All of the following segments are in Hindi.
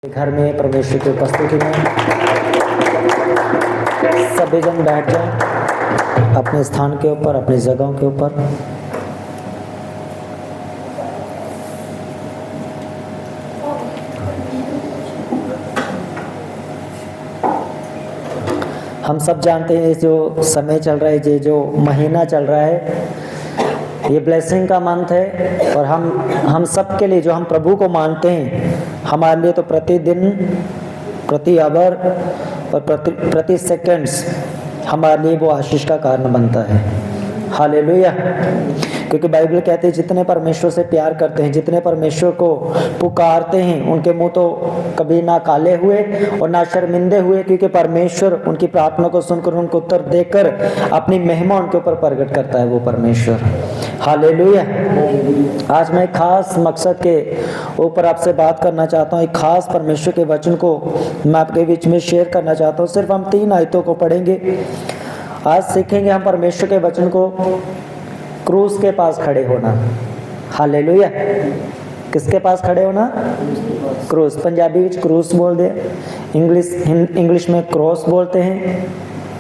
घर में परमेश्वर की उपस्थिति में सभी जन बैठ जाएं अपने स्थान के ऊपर, अपनी जगहों के ऊपर। हम सब जानते हैं जो समय चल रहा है, ये जो महीना चल रहा है, ये ब्लेसिंग का मंथ है। और हम सब के लिए, जो हम प्रभु को मानते हैं, हमारे लिए तो प्रतिदिन, प्रति आवर और प्रति सेकंड्स हमारे लिए वो आशीष का कारण बनता है। हालेलुया। क्योंकि बाइबल कहते हैं जितने परमेश्वर से प्यार करते हैं, जितने परमेश्वर को पुकारते हैं, उनके मुंह तो कभी ना काले हुए और ना शर्मिंदे हुए, क्योंकि परमेश्वर उनकी प्रार्थना को सुनकर उनको उत्तर देकर अपनी महिमा उनके ऊपर प्रकट करता है वो परमेश्वर। हालेलुया। आज मैं एक खास मकसद के ऊपर आपसे बात करना चाहता हूँ। एक खास परमेश्वर के वचन को मैं आपके बीच में शेयर करना चाहता हूँ। सिर्फ हम 3 आयतों को पढ़ेंगे। आज सीखेंगे हम परमेश्वर के वचन को क्रूस के पास खड़े होना। हालेलुया। किसके पास खड़े होना? क्रूस। पंजाबी में क्रूस बोल दे, इंग्लिश में क्रॉस बोलते हैं,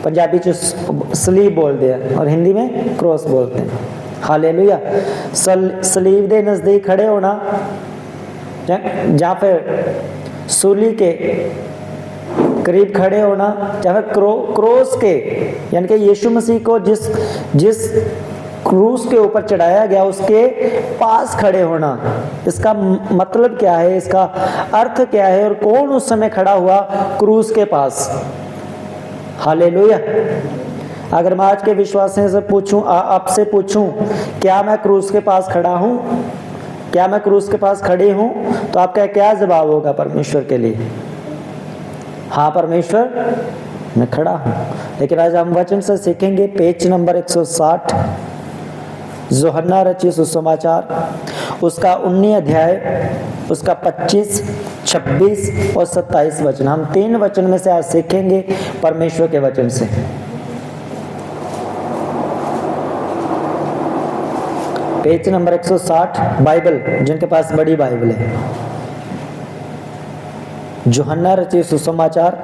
पंजाबी च सलीब बोल दे और हिंदी में क्रॉस बोलते हैं। हालेलुया। सलीब दे नजदीक खड़े होना, जहाँ पे सूली के करीब खड़े होना, या फिर क्रोस के, यानी कि यीशु मसीह को जिस क्रूस के ऊपर चढ़ाया गया उसके पास खड़े होना। इसका मतलब क्या है, इसका अर्थ क्या है, और कौन उस समय खड़ा हुआ क्रूस के पास? हालेलुया। अगर मैं आज के विश्वासियों से पूछूं, आपसे पूछूं, क्या मैं क्रूस के पास खड़ा हूं? क्या मैं क्रूस के पास खड़ी हूं? तो आपका क्या जवाब होगा परमेश्वर के लिए? हाँ परमेश्वर, मैं खड़ा हूं। लेकिन आज हम वचन से सीखेंगे पेज नंबर 160, यूहन्ना रचित सुसमाचार, उसका 19 अध्याय, उसका 25, 26 और 27 वचन। हम 3 वचन में से आज सीखेंगे परमेश्वर के वचन से। पेज नंबर 160, बाइबल जिनके पास बड़ी बाइबल है, यूहन्ना रचित सुसमाचार,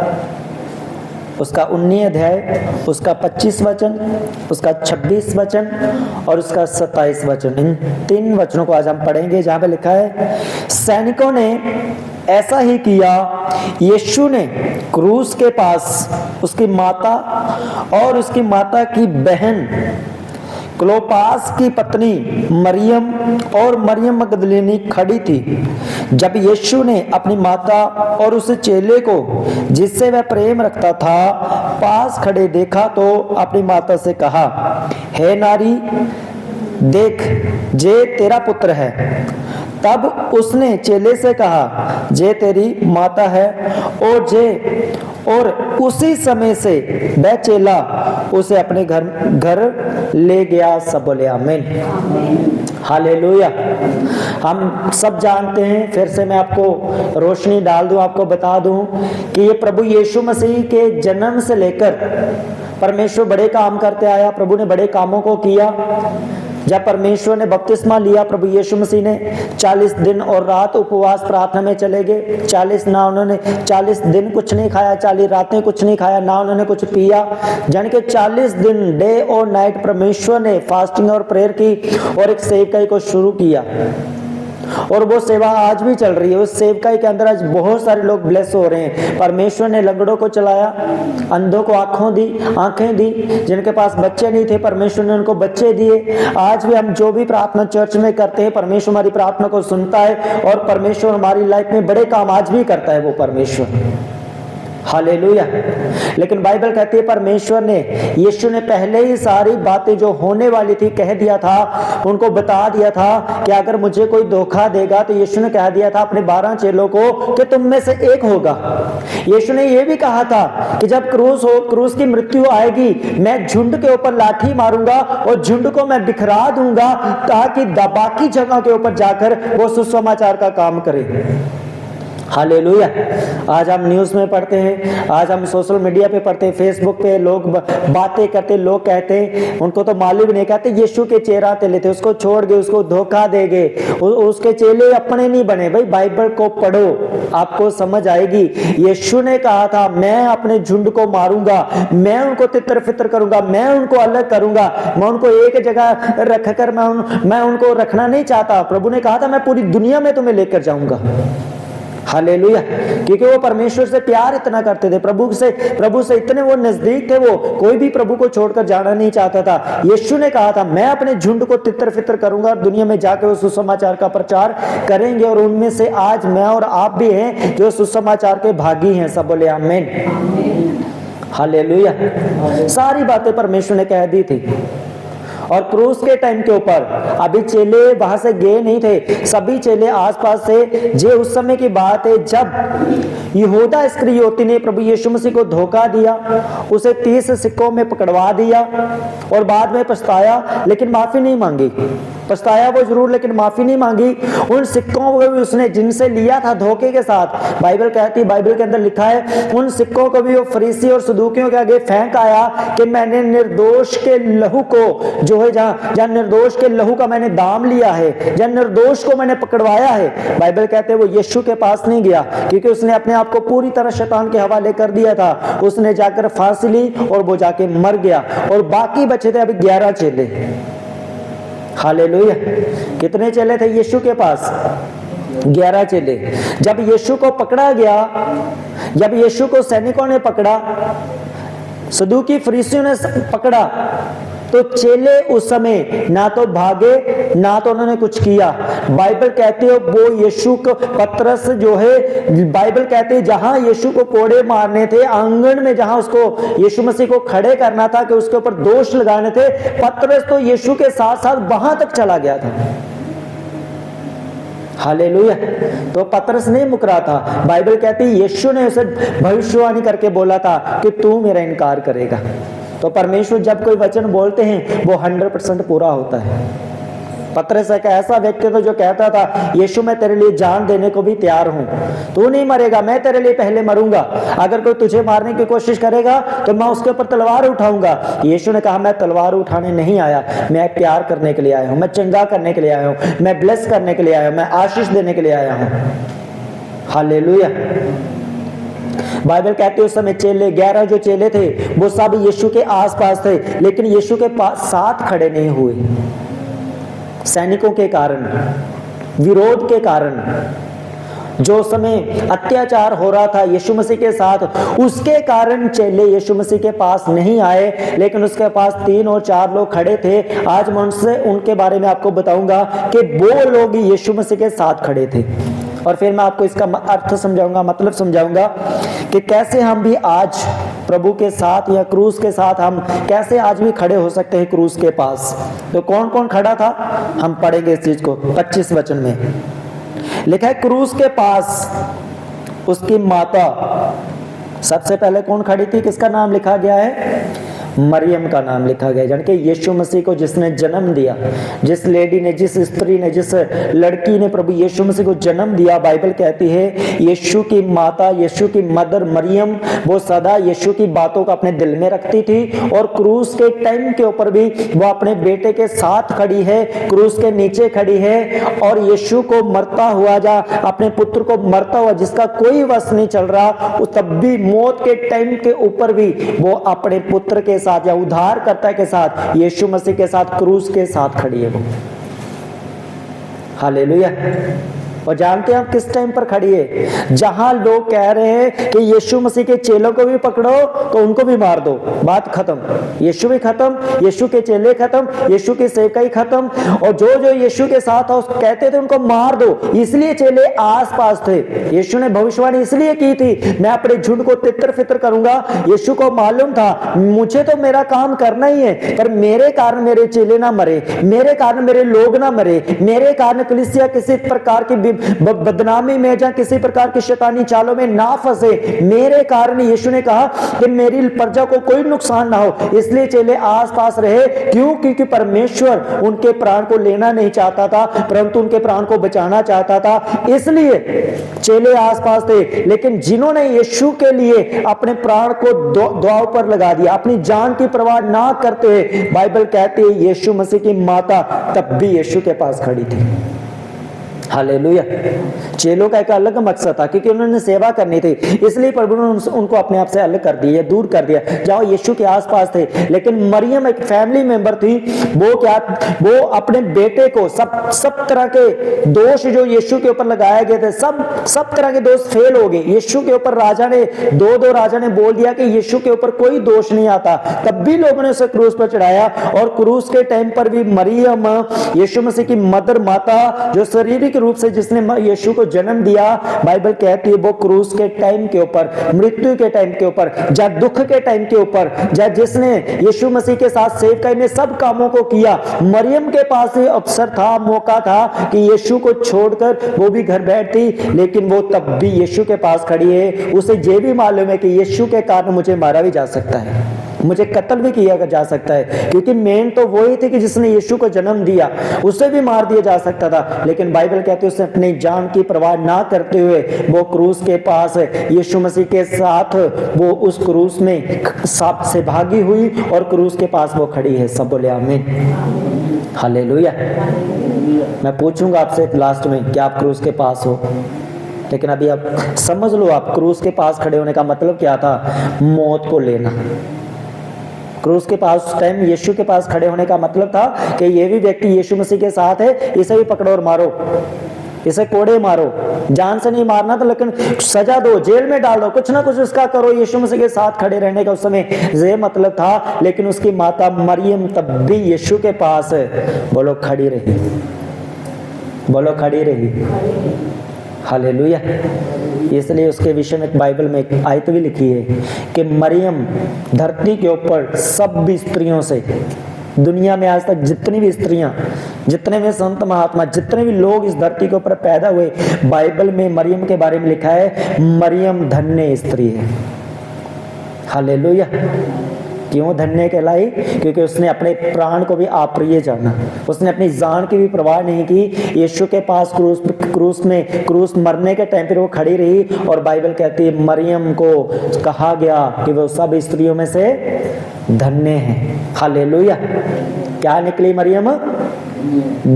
उसका 19 अध्याय, उसका 25 वचन, उसका 26 वचन और उसका 27 वचन। इन 3 वचनों को आज हम पढ़ेंगे, जहां पे लिखा है, सैनिकों ने ऐसा ही किया। यीशु ने क्रूस के पास उसकी माता और उसकी माता की बहन क्लोपास की पत्नी मरियम और मरियम मगदलीनी खड़ी थी। जब यीशु ने अपनी माता और उस चेले को, जिससे वह प्रेम रखता था, पास खड़े देखा तो अपनी माता से कहा, हे नारी, देख, जे तेरा पुत्र है। तब उसने चेले से कहा, जे तेरी माता है। और उसी समय से वह चेला उसे अपने घर ले गया। सब बोले आमीन। हालेलुया। हम सब जानते हैं, फिर से मैं आपको रोशनी डाल दूं, आपको बता दूं कि ये प्रभु यीशु मसीह के जन्म से लेकर परमेश्वर बड़े काम करते आया। प्रभु ने बड़े कामों को किया। जब परमेश्वर ने बपतिस्मा लिया, प्रभु यीशु मसीह ने 40 दिन और रात उपवास प्रार्थना में चले गए। 40 दिन कुछ नहीं खाया, 40 रातें कुछ नहीं खाया, ना उन्होंने कुछ पिया। जान के 40 दिन डे और नाइट परमेश्वर ने फास्टिंग और प्रेयर की और एक सेवकाई को शुरू किया। और वो सेवा आज भी चल रही है। उस सेवकाई के अंदर आज बहुत सारे लोग ब्लेस हो रहे हैं। परमेश्वर ने लंगड़ों को चलाया, अंधों को आंखें दी, जिनके पास बच्चे नहीं थे परमेश्वर ने उनको बच्चे दिए। आज भी हम जो भी प्रार्थना चर्च में करते हैं, परमेश्वर हमारी प्रार्थना को सुनता है और परमेश्वर हमारी लाइफ में बड़े काम आज भी करता है वो परमेश्वर। हालेलुया। लेकिन बाइबल कहती है परमेश्वर ने, यीशु ने पहले ही सारी बातें जो होने वाली थी कह दिया था, उनको बता दिया था कि अगर मुझे कोई धोखा देगा, तो यीशु ने कह दिया था अपने 12 चेलों को कि तुम में से एक होगा। यीशु ने यह भी कहा था कि जब क्रूस की मृत्यु आएगी, मैं झुंड के ऊपर लाठी मारूंगा और झुंड को मैं बिखरा दूंगा, ताकि बाकी जगह के ऊपर जाकर वो सुसमाचार का काम करे। हालेलुया। आज हम न्यूज़ में पढ़ते हैं, आज हम सोशल मीडिया पे पढ़ते हैं, फेसबुक पे लोग बातें करते, लोग कहते हैं उनको तो मालूम नहीं, कहते यीशु के चेहरा चेले थे, उसको छोड़ गए, उसको धोखा दे गए, उसके चेले अपने नहीं बने। भाई बाइबल को पढ़ो, आपको समझ आएगी। यीशु ने कहा था मैं अपने झुंड को मारूंगा, मैं उनको तितर फितर करूंगा, मैं उनको अलग करूंगा, मैं उनको एक जगह रखकर मैं उनको रखना नहीं चाहता। प्रभु ने कहा था मैं पूरी दुनिया में तुम्हें लेकर जाऊंगा। हालेलुया। क्योंकि वो परमेश्वर से प्यार इतना करते थे, प्रभु से इतने वो नजदीक थे, वो कोई भी प्रभु को छोड़कर जाना नहीं चाहता था। यीशु ने कहा था मैं अपने झुंड को तितर फितर करूंगा और दुनिया में जाकर वो सुसमाचार का प्रचार करेंगे, और उनमें से आज मैं और आप भी हैं जो सुसमाचार के भागी हैं। सब बोले आमीन। हालेलुया। सारी बातें परमेश्वर ने कह दी थी। और क्रूस के टाइम के ऊपर अभी चेले वहां से गए नहीं थे, सभी चेले आसपास से। जे उस समय की बात है जब यहूदा इस्करियोती ने प्रभु यीशु मसीह को धोखा दिया, उसे 30 सिक्कों में पकड़वा दिया और बाद में पछताया, लेकिन माफी नहीं मांगी। पछताया वो जरूर, लेकिन माफी नहीं मांगी। उन सिक्कों को भी उसने जिनसे लिया था धोखे के साथ, बाइबल कहती, बाइबल के अंदर लिखा है, उन सिक्कों को भी वो फरीसी और सदूकियों के आगे फेंक आया कि मैंने निर्दोष के लहू को, जो है जहां निर्दोष के लहू का मैंने दाम लिया है, जहां निर्दोष को मैंने पकड़वाया है। बाइबल कहते हैं वो यीशु के पास नहीं गया, क्योंकि उसने अपने आप को पूरी तरह शैतान के हवाले कर दिया था। उसने जाकर फांसी ली और वो जाके मर गया, और बाकी बचे थे अभी 11 चेले। हालेलुया। कितने चेले थे यीशु के पास? 11 चेले। जब यीशु को पकड़ा गया, जब यीशु को सैनिकों ने पकड़ा, सदूकी फरीसियों ने पकड़ा, तो चेले उस समय ना तो भागे ना तो उन्होंने कुछ किया। बाइबल कहती है वो यीशु को पतरस जो है, बाइबल कहती है जहां यीशु को कोड़े मारने थे, आंगन में जहां उसको यीशु मसीह को खड़े करना था कि उसके ऊपर दोष लगाने थे, पतरस तो यीशु के साथ साथ वहां तक चला गया था। हालेलुया। तो पतरस नहीं मुकरा था। बाइबल कहती है यीशु ने उसे भविष्यवाणी करके बोला था कि तू मेरा इनकार करेगा। तो परमेश्वर जब कोई वचन बोलते हैं वो 100% पूरा होता है। पतरस एक ऐसा व्यक्ति था जो कहता था यीशु मैं तेरे लिए जान देने को भी तैयार हूं, तू नहीं मरेगा, मैं तेरे लिए पहले मरूंगा। अगर कोई तुझे मारने की कोशिश करेगा तो मैं उसके ऊपर तलवार उठाऊंगा। यीशु ने कहा मैं तलवार उठाने नहीं आया, मैं प्यार करने के लिए आया हूं, मैं चंगा करने के लिए आया हूं, मैं ब्लेस करने के लिए आया हूं, मैं आशीष देने के लिए आया हूं। हालेलुया। बाइबल कहती है उस समय चेले 11 जो चेले थे वो सब यीशु के आसपास थे, लेकिन यीशु के साथ खड़े नहीं हुए। सैनिकों के कारण, विरोध के कारण, जो समय अत्याचार हो रहा था यीशु मसीह के साथ, उसके कारण चेले यीशु मसीह के पास नहीं आए, लेकिन उसके पास 3 और 4 लोग खड़े थे। आज मैं उनके बारे में आपको बताऊंगा कि वो लोग यीशु मसीह के साथ खड़े थे, और फिर मैं आपको इसका अर्थ समझाऊंगा, मतलब समझाऊंगा कि कैसे हम भी आज प्रभु के साथ या क्रूस के साथ हम कैसे आज भी खड़े हो सकते हैं क्रूस के पास। तो कौन कौन खड़ा था हम पढ़ेंगे इस चीज को। 25 वचन में लिखा है क्रूस के पास उसकी माता। सबसे पहले कौन खड़ी थी, किसका नाम लिखा गया है? मरियम का नाम लिखा गया। यानी कि यीशु मसीह को जिसने जन्म दिया, जिस लेडी ने, जिस स्त्री ने, जिस लड़की ने प्रभु यीशु मसीह को जन्म दिया, बाइबल कहती है यीशु की माता, यीशु की मदर मरियम, वो सदा यीशु की बातों को अपने दिल में रखती थी, और क्रूस के टाइम के ऊपर भी वो अपने बेटे के साथ खड़ी है, क्रूस के नीचे खड़ी है, और यीशु को मरता हुआ, जा अपने पुत्र को मरता हुआ, जिसका कोई वश नहीं चल रहा, तब भी मौत के टाइम के ऊपर भी वो अपने पुत्र के साथ या उद्धारकर्ता के साथ, यीशु मसीह के साथ, क्रूस के साथ खड़ी है वो। हालेलुया। और जानते हैं आप किस टाइम पर खड़ी है? जहां लोग कह रहे हैं कि यीशु मसीह के चेलों को भी पकड़ो तो उनको भी मार दो, बात खत्म। यीशु भी खत्म, यीशु के चेले खत्म, यीशु की सेवकाई खत्म, और जो जो यीशु के साथ था कहते थे उनको मार दो। इसलिए चेले आसपास थे। यीशु ने भविष्यवाणी इसलिए की थी मैं अपने झुंड को तितर फितर करूंगा। यीशु को मालूम था मुझे तो मेरा काम करना ही है, पर मेरे कारण मेरे चेले ना मरे, मेरे कारण मेरे लोग ना मरे, मेरे कारण कलीसिया किसी प्रकार की बदनामी में, जहां किसी प्रकार की शैतानी चालों में ना फंसे। मेरे कारण यीशु ने कहा कि मेरी प्रजा को कोई नुकसान ना हो, इसलिए चेले आसपास रहे। क्यों? क्योंकि परमेश्वर उनके प्राण को लेना नहीं चाहता था, परंतु उनके प्राण को बचाना चाहता था, इसलिए चेले आसपास थे। लेकिन जिन्होंने यीशु के लिए अपने प्राण को दांव पर लगा दिया, अपनी जान की परवाह ना करते हुए, बाइबल कहती है यीशु मसीह की माता तब भी यीशु के पास खड़ी थी। हालेलुया। चेलों का एक अलग मकसद था, क्योंकि उन्होंने सेवा करनी थी, इसलिए प्रभु ने उनको अपने आप से अलग कर दिया, दूर कर दिया, जाओ यीशु के आसपास थे। लेकिन मरियम एक फैमिली मेंबर थी, वो अपने बेटे को सब तरह के दोष जो यीशु के ऊपर लगाए गए थे, सब तरह के दोष फेल हो गए। यीशु के ऊपर राजा ने दो राजा ने बोल दिया कि यीशु के ऊपर कोई दोष नहीं आता, तब भी लोगों ने उसे क्रूस पर चढ़ाया। और क्रूस के टाइम पर भी मरियम, यीशु मसीह की मदर, माता, जो शारीरिक रूप से जिसने यीशु को जन्म दिया, बाइबल कहती है वो क्रूस के टाइम के ऊपर, मृत्यु के टाइम के ऊपर, या दुख के टाइम के ऊपर, या जिसने यीशु मसीह के साथ सेवकाई में सब कामों को किया, मरियम के पास ही अवसर था, मौका था कि यीशु को छोड़कर वो भी घर बैठती, लेकिन वो तब भी यीशु के पास खड़ी है। उसे ये भी मालूम है कि यीशु के कारण मुझे मारा भी जा सकता है, मुझे कत्ल भी किया जा सकता है, क्योंकि मेन तो वही थी कि जिसने यीशु को जन्म दिया, उसे भी मार दिया जा सकता था। लेकिन बाइबल कहती है उसने अपनी जान की परवाह ना करते हुए वो क्रूस के पास यीशु मसीह के साथ वो उस क्रूस में सांप से भागी हुई और क्रूस के पास वो खड़ी है। सब बोले आमीन, हालेलुया। मैं पूछूंगा आपसे लास्ट में कि आप क्रूस के पास हो, लेकिन अभी आप समझ लो, आप क्रूस के पास खड़े होने का मतलब क्या था? मौत को लेना। क्रूस के पास उस टाइम यीशु के पास खड़े होने का मतलब था कि ये भी व्यक्ति यीशु मसीह के साथ है, इसे भी पकड़ो और मारो, इसे कोड़े मारो, जान से नहीं मारना था, लेकिन सजा दो, जेल में डाल दो, कुछ ना कुछ उसका करो। यीशु मसीह के साथ खड़े रहने का उस समय ये मतलब था। लेकिन उसकी माता मरियम तब भी यीशु के पास, बोलो खड़ी रही, बोलो खड़ी रही, हालेलुया। इसलिए उसके विषय में बाइबल में एक आयत भी लिखी है कि मरियम धरती के ऊपर सब स्त्रियों से, दुनिया में आज तक जितनी भी स्त्रियां, जितने भी संत महात्मा, जितने भी लोग इस धरती के ऊपर पैदा हुए, बाइबल में मरियम के बारे में लिखा है मरियम धन्य स्त्री है। हालेलुया। क्यों धन्य कहलाई? क्योंकि उसने अपने प्राण को भी अप्रिय जाना, उसने अपनी जान की भी परवाह नहीं की। यीशु के पास क्रूस मरने के टाइम पर वो खड़ी रही। और बाइबल कहती है मरियम को कहा गया कि वो सब स्त्रियों में से धन्य है। हालेलुया। क्या निकली मरियम?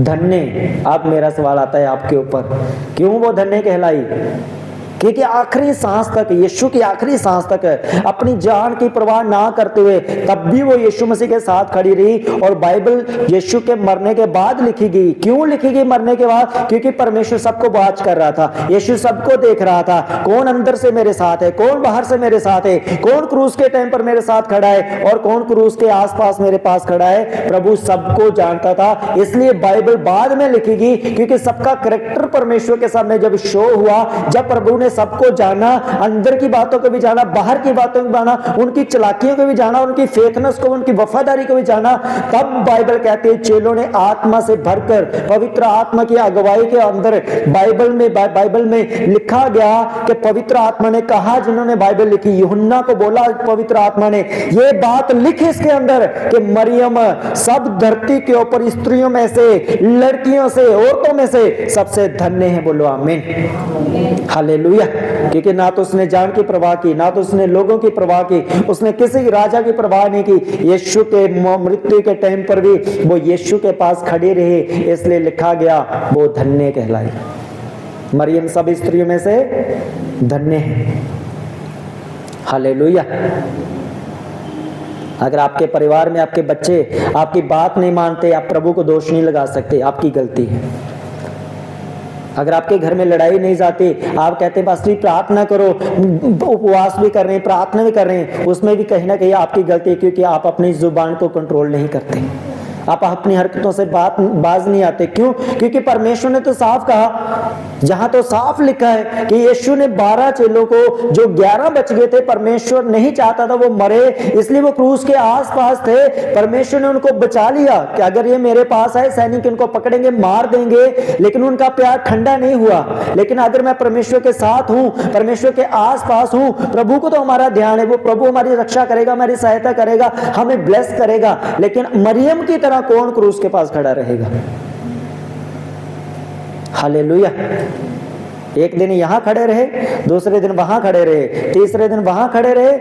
धन्य। अब मेरा सवाल आता है आपके ऊपर, क्यों वो धन्य कहलाई? क्योंकि आखिरी सांस तक, यीशु की आखिरी सांस तक अपनी जान की परवाह ना करते हुए तब भी वो यीशु मसीह के साथ खड़ी रही। और बाइबल यीशु के मरने के बाद लिखी गई। क्यों लिखी गई मरने के बाद? क्योंकि परमेश्वर सबको वाच कर रहा था, यीशु सबको देख रहा था, कौन अंदर से मेरे साथ है, कौन बाहर से मेरे साथ है, कौन क्रूस के टाइम पर मेरे साथ खड़ा है और कौन क्रूस के आसपास मेरे पास खड़ा है। प्रभु सबको जानता था, इसलिए बाइबल बाद में लिखी गई, क्योंकि सबका करैक्टर परमेश्वर के सामने जब शो हुआ, जब प्रभु ने सबको जाना, अंदर की बातों को भी जाना, बाहर की बातों को भी जाना, उनकी चालाकियों को भी जाना, उनकी फेथनेस को, उनकी वफादारी को भी जाना, तब बाइबल कहती है चेलों ने आत्मा से भरकर पवित्र आत्मा की अगुवाई के अंदर, बाइबल में लिखा गया कि पवित्र आत्मा ने कहा, जिन्होंने बाइबल लिखी, यूहन्ना को बोला पवित्र आत्मा ने ये बात लिख इसके अंदर कि मरियम सब धरती के ऊपर स्त्रियों में से, लड़कियों से, औरतों में से सबसे धन्य है। बोलो आमीन, हालेलुया। क्योंकि ना तो उसने जान की परवाह की, ना तो उसने लोगों की परवाह की, उसने किसी राजा की परवाह नहीं की। यीशु के मृत्यु के टाइम पर भी वो यीशु के पास खड़ी रही, इसलिए लिखा गया वो धन्य कहलाई। मरियम सब स्त्रियों में से धन्य है। हालेलुया। अगर आपके परिवार में आपके बच्चे आपकी बात नहीं मानते, आप प्रभु को दोष नहीं लगा सकते, आपकी गलती है। अगर आपके घर में लड़ाई नहीं जाती, आप कहते हैं पास्टर प्रार्थना करो, उपवास भी कर रहे हैं, प्रार्थना भी कर रहे हैं, उसमें भी कहीं ना कहीं आपकी गलती है, क्योंकि आप अपनी जुबान को कंट्रोल नहीं करते। आप अपनी हरकतों से बाज नहीं आते। क्यों? क्योंकि परमेश्वर ने तो साफ कहा, जहां तो साफ लिखा है कि यीशु ने 12 चेलों को, जो 11 बच गए थे, परमेश्वर नहीं चाहता था वो मरे, इसलिए वो क्रूस के आसपास थे। परमेश्वर ने उनको बचा लिया कि अगर ये मेरे पास आए, सैनिक इनको पकड़ेंगे, मार देंगे, लेकिन उनका प्यार ठंडा नहीं हुआ। लेकिन अगर मैं परमेश्वर के साथ हूं, परमेश्वर के आसपास हूं, प्रभु को तो हमारा ध्यान है, वो प्रभु हमारी रक्षा करेगा, हमारी सहायता करेगा, हमें ब्लेस करेगा। लेकिन मरियम की तरह कौन क्रूस के पास खड़ा रहेगा? हालेलुया। एक दिन यहां खड़े रहे, दूसरे दिन वहां खड़े रहे, तीसरे दिन वहां खड़े रहे,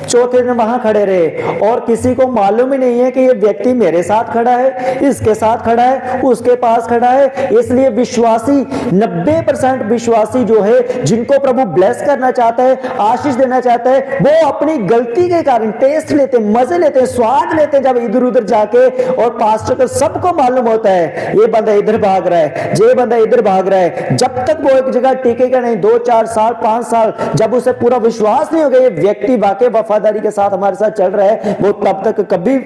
चौथे दिन वहां खड़े रहे, और किसी को मालूम ही नहीं है कि ये व्यक्ति मेरे साथ खड़ा है, इसके साथ खड़ा है, उसके पास खड़ा है। इसलिए विश्वासी, 90% विश्वासी जो है, जिनको प्रभु ब्लेस करना चाहता है, आशीष देना चाहता है, वो अपनी गलती के कारण टेस्ट लेते, मजे लेते, स्वाद लेते, जब इधर उधर जाके, और पास्टर को सबको मालूम होता है ये बंदा इधर भाग रहा है, ये बंदा इधर भाग रहा है। जब तक वो एक जगह टिकेगा नहीं, 2, 4 साल, 5 साल, जब उसे पूरा विश्वास नहीं होगा ये व्यक्ति वाकई वफादारी के साथ हमारे साथ चल रहा है, वो तब तक कभी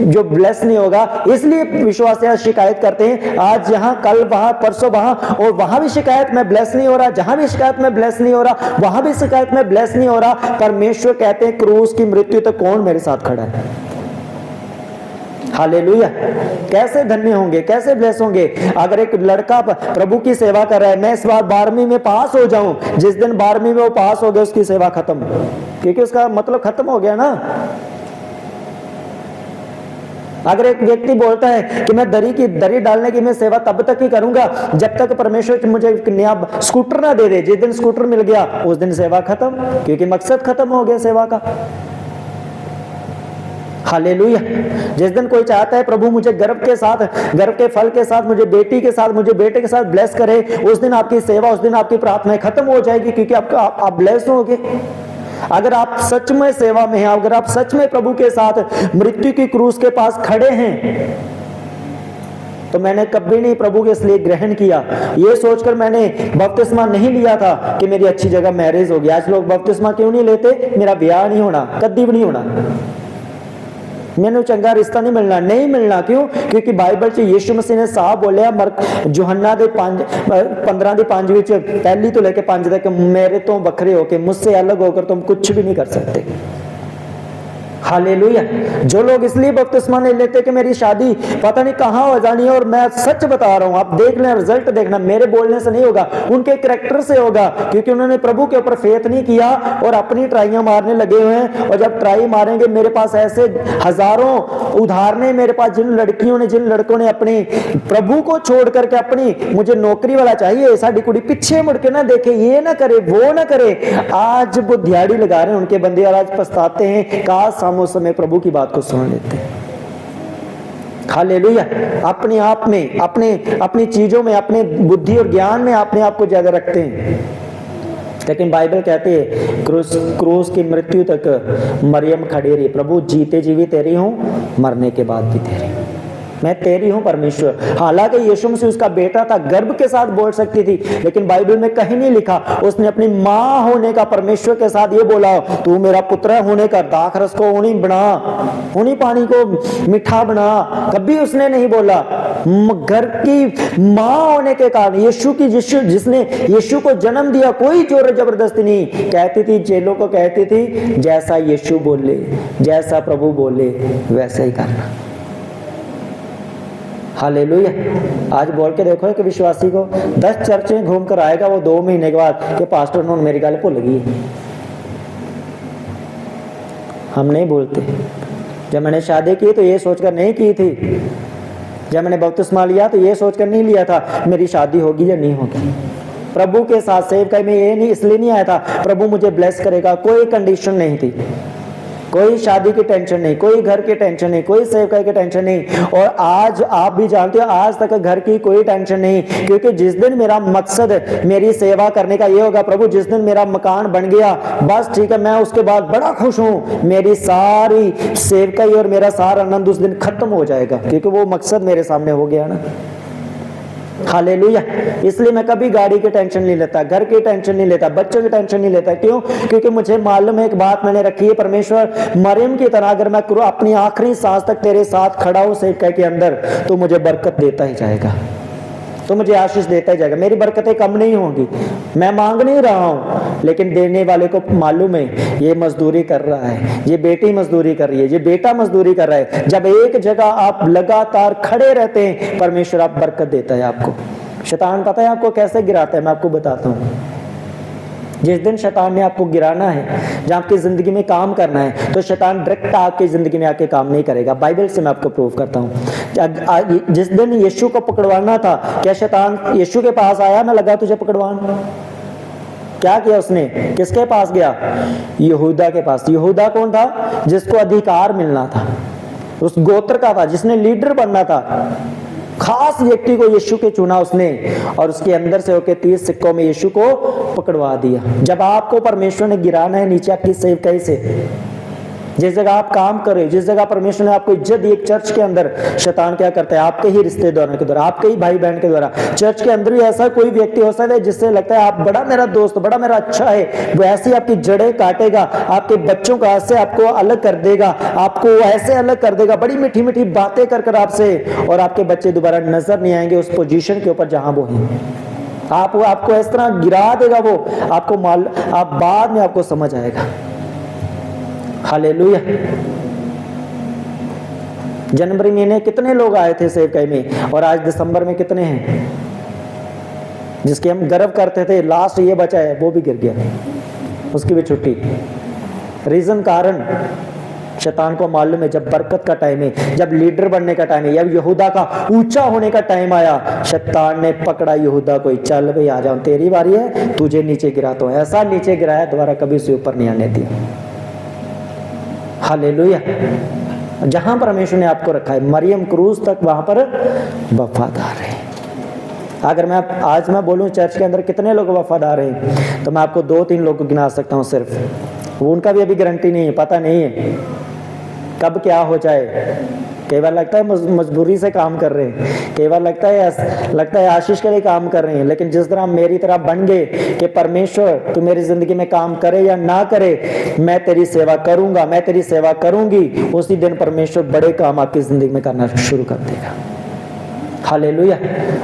जो ब्लेस नहीं होगा। इसलिए विश्वासी शिकायत करते हैं, आज यहां, कल वहां, परसों वहां, और वहां भी शिकायत में ब्लेस नहीं हो रहा, जहां भी शिकायत में ब्लेस नहीं हो रहा, वहां भी शिकायत में ब्लेस नहीं हो रहा। परमेश्वर कहते हैं क्रूस की मृत्यु तो कौन मेरे साथ खड़ा है? हालेलुया। कैसे धन्य होंगे, कैसे ब्लेस होंगे। अगर एक लड़का प्रभु की सेवा कर रहा है, मैं इस बार 12वीं में पास हो जाऊं, जिस दिन 12वीं में वो पास हो गया उसकी सेवा खत्म, क्योंकि उसका मतलब खत्म हो गया ना। अगर एक व्यक्ति बोलता है कि मैं दरी डालने की मैं सेवा तब तक ही करूंगा जब तक परमेश्वर मुझे एक नया स्कूटर ना दे दे, जिस दिन स्कूटर मिल गया उस दिन सेवा खत्म, क्योंकि मकसद खत्म हो गया सेवा का। हालेलुया। जिस दिन कोई चाहता है प्रभु मुझे गर्व के साथ, गर्व के फल के साथ, मुझे बेटी के साथ, मुझे बेटे के साथ ब्लेस करे, उस दिन आपकी सेवा, उस दिन आपकी प्रार्थनाएं खत्म हो जाएगी, क्योंकि आप ब्लेस होगे। अगर आप सच में सेवा में हैं, अगर आप सच में प्रभु के साथ मृत्यु की क्रूस के पास खड़े हैं, तो मैंने कभी नहीं प्रभु के इसलिए ग्रहण किया, ये सोचकर मैंने बपतिस्मा नहीं लिया था कि मेरी अच्छी जगह मैरिज होगी। आज लोग बपतिस्मा क्यों नहीं लेते? मेरा ब्याह नहीं होना, कभी भी नहीं होना, मैंने चंगा रिश्ता नहीं मिलना, नहीं मिलना। क्यों? क्योंकि बाइबल च यीशु मसीह ने साफ बोलिया, यूहन्ना दे 15:5 विच पहली तो लेके 5 तक, मेरे तो बखरे होके, मुझसे अलग होकर तुम कुछ भी नहीं कर सकते। हालेलुया। जो लोग इसलिए बपतिस्मा नहीं लेते कि मेरी शादी पता नहीं कहां हो जानी है, और मैं सच बता रहा हूं, आप देख लें, रिजल्ट देखना, मेरे बोलने से नहीं होगा, उनके कैरेक्टर से होगा, क्योंकि उन्होंने प्रभु के ऊपर फेथ नहीं किया और अपनी ट्राइयां मारने लगे हुए हैं। और जब ट्राई मारेंगे, मेरे पास ऐसे हजारों उदाहरण, मेरे पास जिन लड़कियों ने, जिन लड़कों ने अपनी प्रभु को छोड़ करके अपनी, मुझे नौकरी वाला चाहिए, साड़ी कुड़ी, पीछे मुड़ के ना देखे, ये ना करे, वो ना करे, आज वो दिहाड़ी लगा रहे हैं उनके बंदे, और आज पछताते हैं, काश उस समय प्रभु की बात को सुन लेते हैं। हालेलुया। अपने आप में, अपनी चीजों में, अपने बुद्धि और ज्ञान में अपने आप को ज्यादा रखते हैं। लेकिन बाइबल कहते हैं क्रूस की मृत्यु तक मरियम खड़ी रही, प्रभु जीते जी भी तेरी हूं, मरने के बाद भी तेरी, मैं तेरी हूं परमेश्वर। हालांकि यीशु मसीह उसका बेटा था, गर्व के साथ बोल सकती थी, लेकिन बाइबल में कहीं नहीं लिखा, उसने अपनी मां होने का परमेश्वर के साथ ये बोला, तू मेरा पुत्र होने का, दाख रस को ऊनी बना, ऊनी पानी को मीठा बना, कभी उसने नहीं बोला। घर की मां होने के कारण जिसने यीशु को जन्म दिया, कोई जोर जबरदस्ती नहीं, कहती थी, चेलों को कहती थी, जैसा यीशु बोले, जैसा प्रभु बोले वैसा ही करना। हालेलुया। आज बोल के देखो कि विश्वासी को 10 चर्चें घूम कर आएगा वो 2 महीने के बाद कि पास्टर उन्होंने मेरी गल भूल गई। हम नहीं बोलते। जब मैंने शादी की तो ये सोचकर नहीं की थी, जब मैंने बपतिस्मा लिया तो ये सोचकर नहीं लिया था मेरी शादी होगी या नहीं होगी। प्रभु के साथ सेवकाई में ये नहीं, इसलिए नहीं आया था प्रभु मुझे ब्लेस करेगा, कोई कंडीशन नहीं थी, कोई शादी की टेंशन नहीं, कोई घर की टेंशन नहीं, कोई सेवकाई की टेंशन नहीं। और आज आप भी जानते हो, आज तक घर की कोई टेंशन नहीं, क्योंकि जिस दिन मेरा मकसद मेरी सेवा करने का ये होगा, प्रभु जिस दिन मेरा मकान बन गया, बस ठीक है, मैं उसके बाद बड़ा खुश हूं, मेरी सारी सेवकाई और मेरा सारा आनंद उस दिन खत्म हो जाएगा, क्योंकि वो मकसद मेरे सामने हो गया ना। हालेलुया। इसलिए मैं कभी गाड़ी की टेंशन नहीं लेता, घर की टेंशन नहीं लेता, बच्चों की टेंशन नहीं लेता। क्यों? क्योंकि मुझे मालूम है, एक बात मैंने रखी है, परमेश्वर मरियम की तरह अगर मैं अपनी आखिरी सांस तक तेरे साथ खड़ा हूं सेवकाई के अंदर, तो मुझे बरकत देता ही जाएगा, तो मुझे आशीष देता ही जाएगा। मेरी बरकतें कम नहीं होंगी। मैं मांग नहीं रहा हूं, लेकिन देने वाले को मालूम है ये मजदूरी कर रहा है, ये बेटी मजदूरी कर रही है, ये बेटा मजदूरी कर रहा है। जब एक जगह आप लगातार खड़े रहते हैं, परमेश्वर आप बरकत देता है आपको। शैतान पता है आपको कैसे गिराता है? मैं आपको बताता हूं। जिस दिन शैतान ने आपको गिराना है, जहां आपकी जिंदगी में काम करना है, तो शैतान डायरेक्ट आपकी जिंदगी में आके काम नहीं करेगा। बाइबल से मैं आपको प्रूव करता हूं। जिस दिन यीशु को पकड़वाना था, क्या शैतान यीशु के पास आया ना लगा तुझे पकड़वान? क्या किया उसने? किसके पास गया? यहूदा के पास। यहूदा कौन था? जिसको अधिकार मिलना था, उस गोत्र का था, जिसने लीडर बनना था। खास व्यक्ति को यीशु के चुना उसने, और उसके अंदर से होके 30 सिक्कों में यीशु को पकड़वा दिया। जब आपको परमेश्वर ने गिराना है नीचे आपकी सेवकाई से, जिस जगह आप काम कर रहे हो, जिस जगह परमेश्वर ने आपको इज्जत दी, एक चर्च के अंदर शैतान क्या करता है? आपके ही रिश्तेदारों के द्वारा, आपके ही भाई बहन के द्वारा, चर्च के अंदर ही ऐसा कोई व्यक्ति हो सकता है जिससे लगता है आप बड़ा मेरा दोस्त, बड़ा मेरा अच्छा है, वो ऐसी आपकी जड़ें काटेगा, आपके बच्चों का ऐसे आपको अलग कर देगा, आपको ऐसे अलग कर देगा, बड़ी मीठी मीठी बातें कर कर आपसे, और आपके बच्चे दोबारा नजर नहीं आएंगे उस पोजीशन के ऊपर जहां वो हैं। आपको इस तरह गिरा देगा वो, आपको आप बाद में आपको समझ आएगा। हालेलुया। जनवरी महीने कितने लोग आए थे सेवकाई में, और आज दिसंबर में कितने हैं? जिसके हम गर्व करते थे लास्ट ये बचा है, वो भी गिर गया, उसकी भी छुट्टी। रीजन, कारण शैतान को मालूम है जब बरकत का टाइम है, जब लीडर बनने का टाइम है, जब यहूदा का ऊंचा होने का टाइम आया, शैतान ने पकड़ा यहूदा को, चल भाई आ जाओ, तेरी बारी है, तुझे नीचे गिराता हूं। ऐसा नीचे गिराया, दोबारा कभी उसे ऊपर नहीं आने दिया। हालेलुया। जहां परमेश्वर ने आपको रखा है, मरियम क्रूज तक वहां पर वफादार है। अगर आज मैं बोलूं चर्च के अंदर कितने लोग वफादार हैं, तो मैं आपको 2-3 लोग को गिना सकता हूं सिर्फ। उनका भी अभी गारंटी नहीं है, पता नहीं है कब क्या हो जाए। कई बार लगता है मजबूरी से काम कर रहे हैं, कई बार लगता है आशीष के लिए काम कर रहे हैं, लेकिन जिस तरह मेरी तरह बन गए कि परमेश्वर तू मेरी जिंदगी में काम करे या ना करे, मैं तेरी सेवा करूंगा, मैं तेरी सेवा करूंगी, उसी दिन परमेश्वर बड़े काम आपकी जिंदगी में करना शुरू कर देगा। हालेलुया।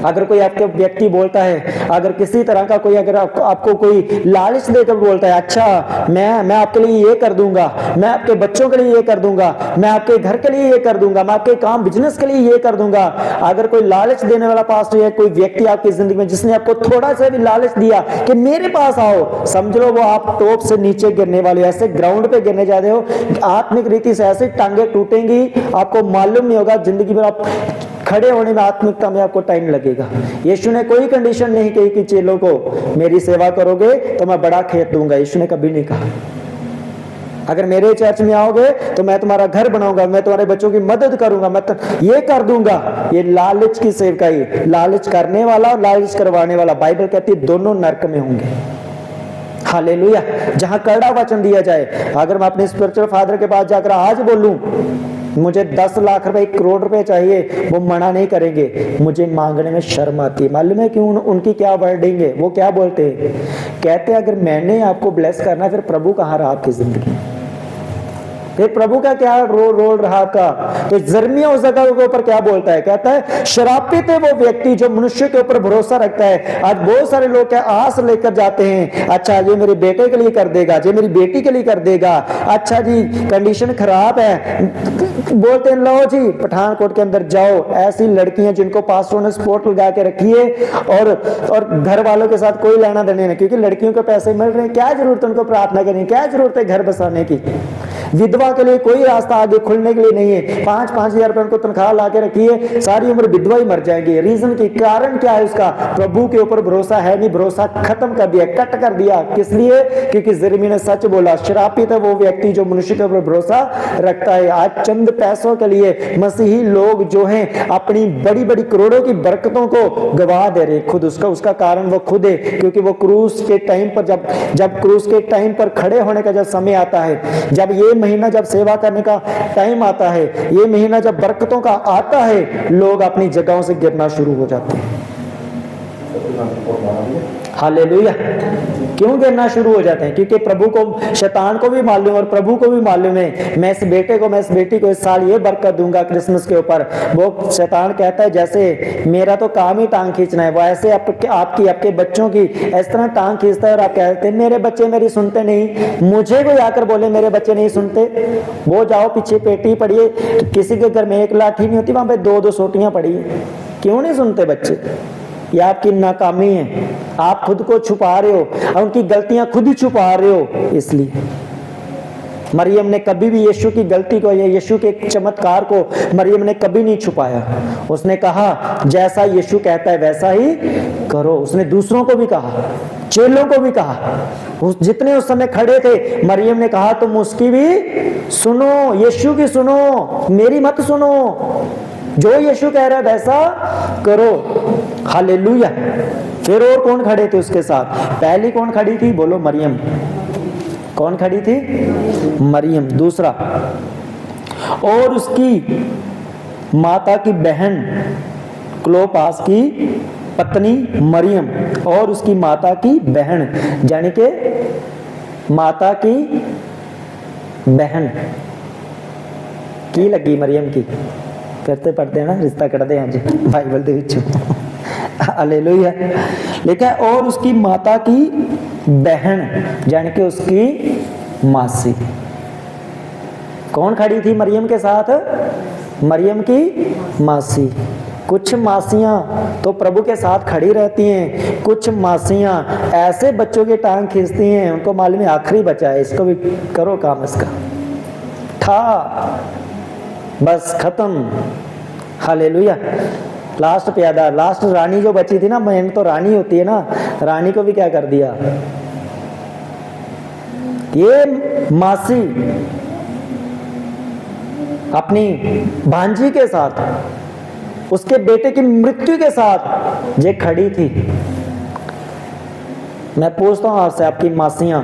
अगर कोई आपके व्यक्ति बोलता है, अगर किसी तरह का कोई अगर आपको कोई लालच देकर बोलता है, अच्छा मैं आपके लिए ये कर दूंगा, मैं आपके बच्चों के लिए ये कर दूंगा, मैं आपके घर के लिए ये कर दूंगा, मैं आपके काम बिजनेस के लिए ये कर दूंगा, अगर कोई लालच देने वाला पास्टर या कोई व्यक्ति आपकी जिंदगी में जिसने आपको थोड़ा सा भी लालच दिया कि मेरे पास आओ, समझ लो वो आप टॉप से नीचे गिरने वाले, ऐसे ग्राउंड पे गिरने जा रहे हो, आत्मिक रीति से ऐसे टांगे टूटेंगी, आपको मालूम नहीं होगा। जिंदगी में आप खड़े होने में, आत्मिकता में आपको टाइम लगेगा। यीशु ने कोई कंडीशन नहीं कही कि चेलों को मेरी सेवा करोगे तो मैं बड़ा खेत दूंगा, यीशु ने कभी नहीं कहा। अगर मेरे चर्च में आओगे तो मैं तुम्हारा घर बनाऊंगा, मैं तुम्हारे बच्चों की मदद करूंगा, मैं ये कर दूंगा। ये लालच की सेवकाई, लालच करने वाला और लालच करवाने वाला, बाइबल कहती है दोनों नरक में होंगे। हालेलुया। जहां कड़ा वचन दिया जाए, अगर मैं अपने स्पिरिचुअल फादर के पास जाकर आज बोलूं मुझे 10 लाख रुपए 1 करोड़ रुपए चाहिए, वो मना नहीं करेंगे। मुझे मांगने में शर्म आती है। मालूम है क्यों? उनकी क्या वर्डिंग है, वो क्या बोलते हैं? कहते हैं अगर मैंने आपको ब्लेस करना फिर प्रभु कहाँ रहा आपकी जिंदगी? फिर प्रभु का क्या रोल रहा आपका? तो जर्मिया उस जगह के ऊपर क्या बोलता है? कहता है श्रापित है वो व्यक्ति जो मनुष्य के ऊपर भरोसा रखता है। आज बहुत सारे लोग क्या आस लेकर जाते हैं, अच्छा ये मेरे बेटे के लिए कर देगा, ये मेरी बेटी के लिए कर देगा, अच्छा जी कंडीशन खराब है, बोलते हैं लो जी पठानकोट के अंदर जाओ, ऐसी लड़कियां जिनको पास्टरों ने सपोर्ट लगा के रखी है और घर वालों के साथ कोई लेना देने नहीं, क्योंकि लड़कियों को पैसे मिल रहे हैं, क्या जरूरत है उनको प्रार्थना करने, क्या जरूरत है घर बसाने की। विधवा के लिए कोई रास्ता आगे खुलने के लिए नहीं है। 5-5 हजार रुपए उनको तनख्वाह ला के रखी है, सारी उम्र विधवा ही मर जाएंगे। रीजन की कारण क्या है? उसका प्रभु के ऊपर भरोसा है नहीं, भरोसा खत्म कर दिया, कट कर दिया। किस लिए? क्योंकि यिर्मयाह ने सच बोला, श्रापित है वो व्यक्ति जो मनुष्य के ऊपर भरोसा रखता है। आज चंद पैसों के लिए मसीही लोग जो हैं अपनी बड़ी बड़ी करोड़ों की बरकतों को गवा दे रहे। खुद उसका कारण वो खुद है, क्योंकि वो क्रूस के टाइम पर जब क्रूस के टाइम पर खड़े होने का जब समय आता है, जब ये महीना जब सेवा करने का टाइम आता है, ये महीना जब बरकतों का आता है, लोग अपनी जगहों से गिरना शुरू हो जाते हैं। हालेलुया। क्यों गिरना शुरू हो जाते हैं? क्योंकि प्रभु को, शैतान को भी मालूम और प्रभु को भी मालूम है, मैं इस बेटे को, मैं इस बेटी को इस साल ये बरकत दूंगा क्रिसमस के ऊपर। वो शैतान कहता है जैसे मेरा तो काम ही टांग खींचना है, वैसे आपके बच्चों की इस तरह टांग खींचता है। और आप कहते हैं मेरे बच्चे मेरी सुनते नहीं, मुझे कोई आकर बोले मेरे बच्चे नहीं सुनते, वो जाओ पीछे पेटी पड़ी है, किसी के घर में एक लाठी नहीं होती, वहां पे 2-2 सोटियां पड़ी है। क्यों नहीं सुनते बच्चे? ये आपकी नाकामी है, आप खुद को छुपा रहे हो और उनकी गलतियां खुद ही छुपा रहे हो। इसलिए मरियम ने कभी भी यीशु की गलती को या यीशु के चमत्कार को मरियम ने कभी नहीं छुपाया। उसने कहा जैसा यीशु कहता है वैसा ही करो। उसने दूसरों को भी कहा, चेलों को भी कहा, जितने उस समय खड़े थे, मरियम ने कहा तुम उसकी भी सुनो, यीशु की सुनो, मेरी मत सुनो, जो यीशु कह रहा है वैसा करो। हालेलुया। फिर और कौन खड़े थे उसके साथ? पहली कौन खड़ी थी? बोलो मरियम। कौन खड़ी थी? मरियम। दूसरा, और उसकी माता की बहन क्लोपास की पत्नी मरियम, और उसकी माता की बहन, यानी के माता की बहन की लगी मरियम की। करते पढ़ते हैं ना, रिश्ता करते हैं जी बाइबल दे विच। हालेलुया। लिखा और उसकी माता की बहन, यानी कि उसकी मासी। कौन खड़ी थी मरियम के साथ? मरियम की मासी। कुछ मासियां तो प्रभु के साथ खड़ी रहती हैं, कुछ मासियां ऐसे बच्चों की टांग खींचती हैं, उनको मालूम है आखिरी बच्चा है, इसको भी करो काम इसका, था बस खत्म। हालेलुया। लास्ट प्यादा, लास्ट रानी जो बची थी ना, मैंने तो रानी होती है ना, रानी को भी क्या कर दिया? ये मासी अपनी भांजी के साथ, उसके बेटे की मृत्यु के साथ जे खड़ी थी। मैं पूछता हूं आपसे, आपकी मासियां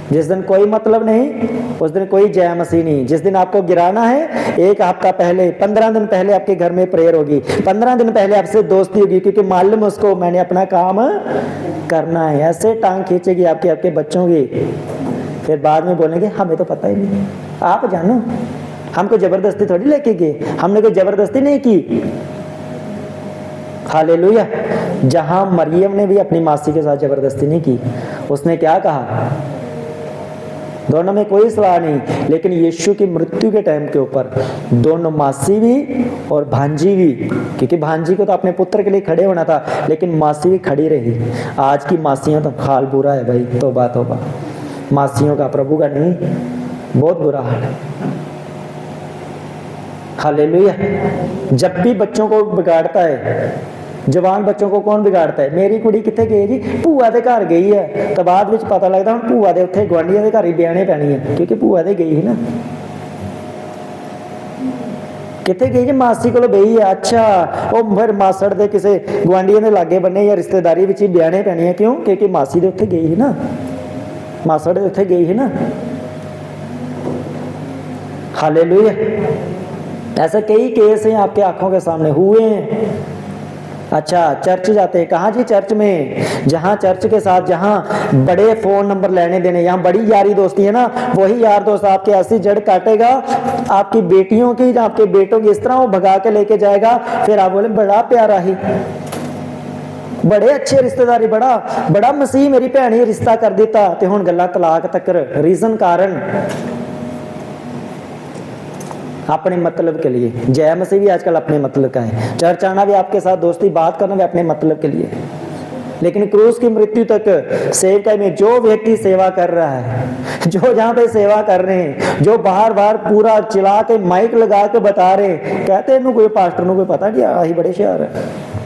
जिस दिन कोई मतलब नहीं, उस दिन कोई जय मसीह नहीं। जिस दिन आपको गिराना है, एक हफ्ता पहले, 15 दिन पहले आपके घर में प्रेयर होगी, 15 दिन पहले आपसे दोस्ती होगी, क्योंकि मालूम उसको मैंने अपना काम करना है। ऐसे टांग खींचेगी आपके बच्चों की, फिर बाद में बोलेंगे हमें तो पता ही नहीं। आप जानो, हमको जबरदस्ती थोड़ी लेके गए, हमने कोई जबरदस्ती नहीं की। हालेलुया। जहां मरियम ने भी अपनी मासी के साथ जबरदस्ती नहीं की, उसने क्या कहा? दोनों में कोई सवाल नहीं, लेकिन यीशु की मृत्यु के टाइम के ऊपर दोनों मासी भी और भांजी भी, क्योंकि भांजी को तो अपने पुत्र के लिए खड़े होना था, लेकिन मासी भी खड़ी रही। आज की मासियां तो हाल बुरा है भाई, तौबा तौबा। मासियों का, प्रभु का नहीं, बहुत बुरा हाल है। हालेलुया। जब भी बच्चों को बिगाड़ता है, जवान बच्चों को कौन बिगाड़ता है? मेरी कुड़ी कितने गई जी? भूआ के घर गई है, तो बाद में पता लगता हूँ भूआ के उत्थे गुआंढियों के घर ही ब्याहने पैनी है, क्योंकि भूआ के गई है ना। कितने गई जी? मासी को बही है। अच्छा, वो फिर मासड़ के किसी गुआंढियों के लागे बने या रिश्तेदारी में ही ब्याहने पैनी है। क्यों? क्योंकि मासी के उत्थे गई है ना, मासड़ के उत्थे गई है ना। हालेलुया। ऐसे कई केस हैं आपके आंखों के सामने हुए हैं। अच्छा, चर्च जाते हैं, कहाँ जी? चर्च में, जहाँ चर्च के साथ जहाँ बड़े फोन नंबर लेने देने, यहाँ बड़ी यारी दोस्ती है ना, वही यार दोस्त आपके ऐसी जड़ काटेगा, आपकी बेटियों की, आपके बेटों की इस तरह वो भगा के लेके जाएगा, फिर आप बोले बड़ा प्यारा ही, बड़े अच्छे रिश्तेदारी, बड़ा बड़ा मसीह मेरी भैन ही रिश्ता कर दिता, ते हुण गल्लां तलाक तक। रीजन कारण अपने मतलब के लिए। जय मसीह भी आजकल अपने मतलब का है, चर्च आना भी आपके साथ दोस्ती बात करना भी अपने मतलब के लिए। लेकिन क्रूस की मृत्यु तक सेवकाई में जो व्यक्ति सेवा कर रहा है, जो जहाँ पे सेवा कर रहे हैं, जो बाहर बाहर पूरा चिल्ला के माइक लगा के बता रहे, कहते हैं कोई पास्टर को कोई पता नहीं, आही बड़े शहर है,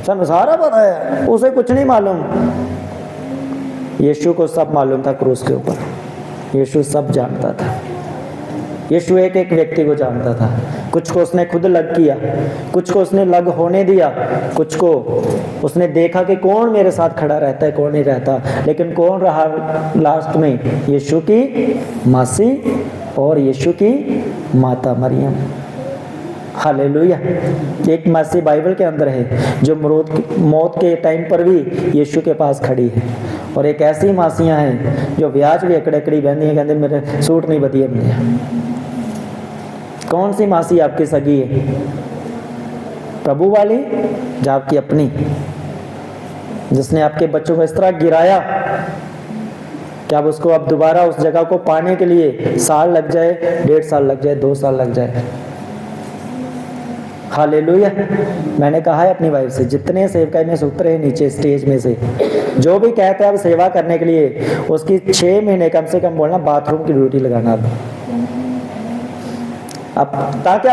सानू सारा पता है, उसे कुछ नहीं मालूम। यीशु को सब मालूम था क्रूस के ऊपर, यीशु सब जानता था। यीशु एक एक व्यक्ति को जानता था। कुछ को उसने खुद लग किया, कुछ को उसने लग होने दिया, कुछ को उसने देखा कि कौन मेरे साथ खड़ा रहता है, कौन नहीं रहता। लेकिन कौन रहा लास्ट में? यीशु की मासी और यीशु की माता मरियम। हालेलुया। एक मासी बाइबल के अंदर है जो मौत के टाइम पर भी यीशु के पास खड़ी है, और एक ऐसी मासियां हैं जो ब्याज भी अकड़ी बहनी है, कहते मेरे सूट नहीं बदिए बने। कौन सी मासी आपकी सगी है? प्रभु वाली जो आपकी अपनी, जिसने आपके बच्चों को इस तरह गिराया कि अब उसको अब दोबारा उस जगह को पाने के लिए साल लग जाए, 1.5 साल लग जाए, 2 साल लग जाए। हालेलुया। मैंने कहा है अपनी वाइफ से, जितने सेवकाई में से उतरे नीचे स्टेज में से, जो भी कहते हैं अब सेवा करने के लिए, उसकी 6 महीने कम से कम बोलना बाथरूम की ड्यूटी लगाना अब, ताकि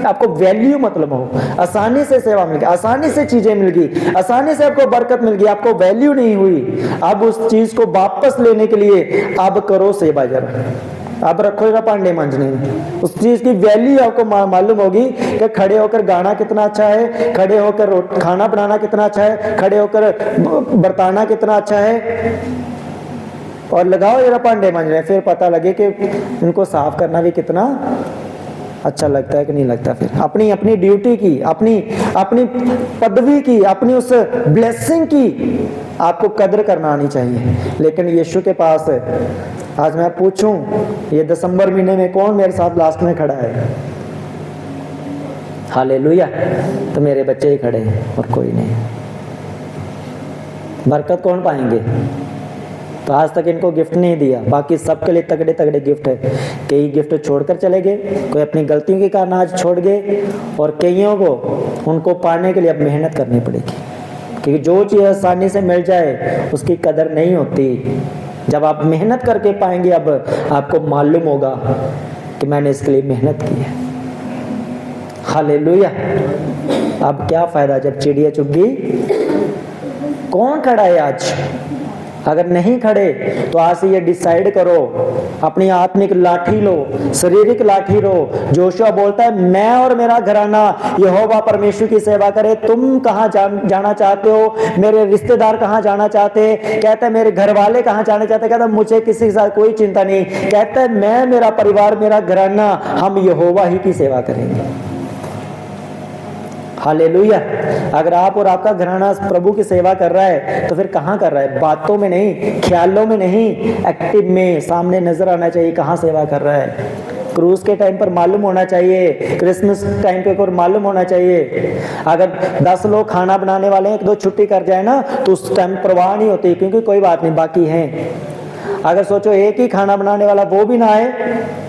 आपको वैल्यू मतलब हो। आसानी से सेवा मिल गई, आसानी से चीजें मिल गई, आसानी से आपको बरकत मिल गई, आपको वैल्यू नहीं हुई। अब उस चीज को वापस लेने के लिए अब करो सेवा जरा, अब रखोगा पांडे मांझने में, उस चीज की वैल्यू आपको मालूम होगी कि खड़े होकर गाना कितना अच्छा है, खड़े होकर खाना बनाना कितना अच्छा है, खड़े होकर बरताना कितना अच्छा है। और लगाओ जरा पांडे मांझने, फिर पता लगे कि इनको साफ करना भी कितना अच्छा लगता है कि नहीं लगता। फिर अपनी अपनी ड्यूटी की, अपनी अपनी पदवी की, अपनी उस ब्लेसिंग की आपको कदर करना आनी चाहिए। लेकिन यीशु के पास आज मैं पूछूं, ये दिसंबर महीने में कौन मेरे साथ लास्ट में खड़ा है? हालेलुया। तो मेरे बच्चे ही खड़े हैं और कोई नहीं। बरकत कौन पाएंगे? तो आज तक इनको गिफ्ट नहीं दिया, बाकी सबके लिए तगड़े तगड़े गिफ्ट है। कई गिफ्ट छोड़कर चले गए, कोई अपनी गलतियों के कारण आज छोड़ गए, और कईयों को उनको पाने के लिए अब मेहनत करनी पड़ेगी, क्योंकि जो चीज़ आसानी से मिल जाए उसकी कदर नहीं होती। जब आप मेहनत करके पाएंगे, अब आपको मालूम होगा कि मैंने इसके लिए मेहनत की है। हालेलुया। अब क्या फायदा जब चिड़िया चुग गई? कौन खड़ा है आज? अगर नहीं खड़े तो आज से ये डिसाइड करो, अपनी आत्मिक लाठी लो, शारीरिक लाठी लो। जोशुआ बोलता है मैं और मेरा घराना यहोवा परमेश्वर की सेवा करे। तुम कहाँ जाना चाहते हो? मेरे रिश्तेदार कहाँ जाना चाहते हैं? कहता है मेरे घर वाले कहाँ जाना चाहते हैं? कहता है मुझे किसी के साथ कोई चिंता नहीं। कहता है मैं, मेरा परिवार, मेरा घराना, हम यहोवा ही की सेवा करेंगे। हालेलुया। अगर आप और आपका घराना प्रभु की सेवा कर रहा है तो फिर कहाँ कर रहा है? बातों में नहीं, ख्यालों में नहीं, एक्टिव में सामने नजर आना चाहिए कहाँ सेवा कर रहा है। क्रूज के टाइम पर मालूम होना चाहिए, क्रिसमस टाइम पे मालूम होना चाहिए। अगर 10 लोग खाना बनाने वाले हैं, 1-2 छुट्टी कर जाए ना तो उस टाइम परवाह नहीं होती, क्योंकि कोई बात नहीं, बाकी हैं। अगर सोचो एक ही खाना बनाने वाला वो भी ना आए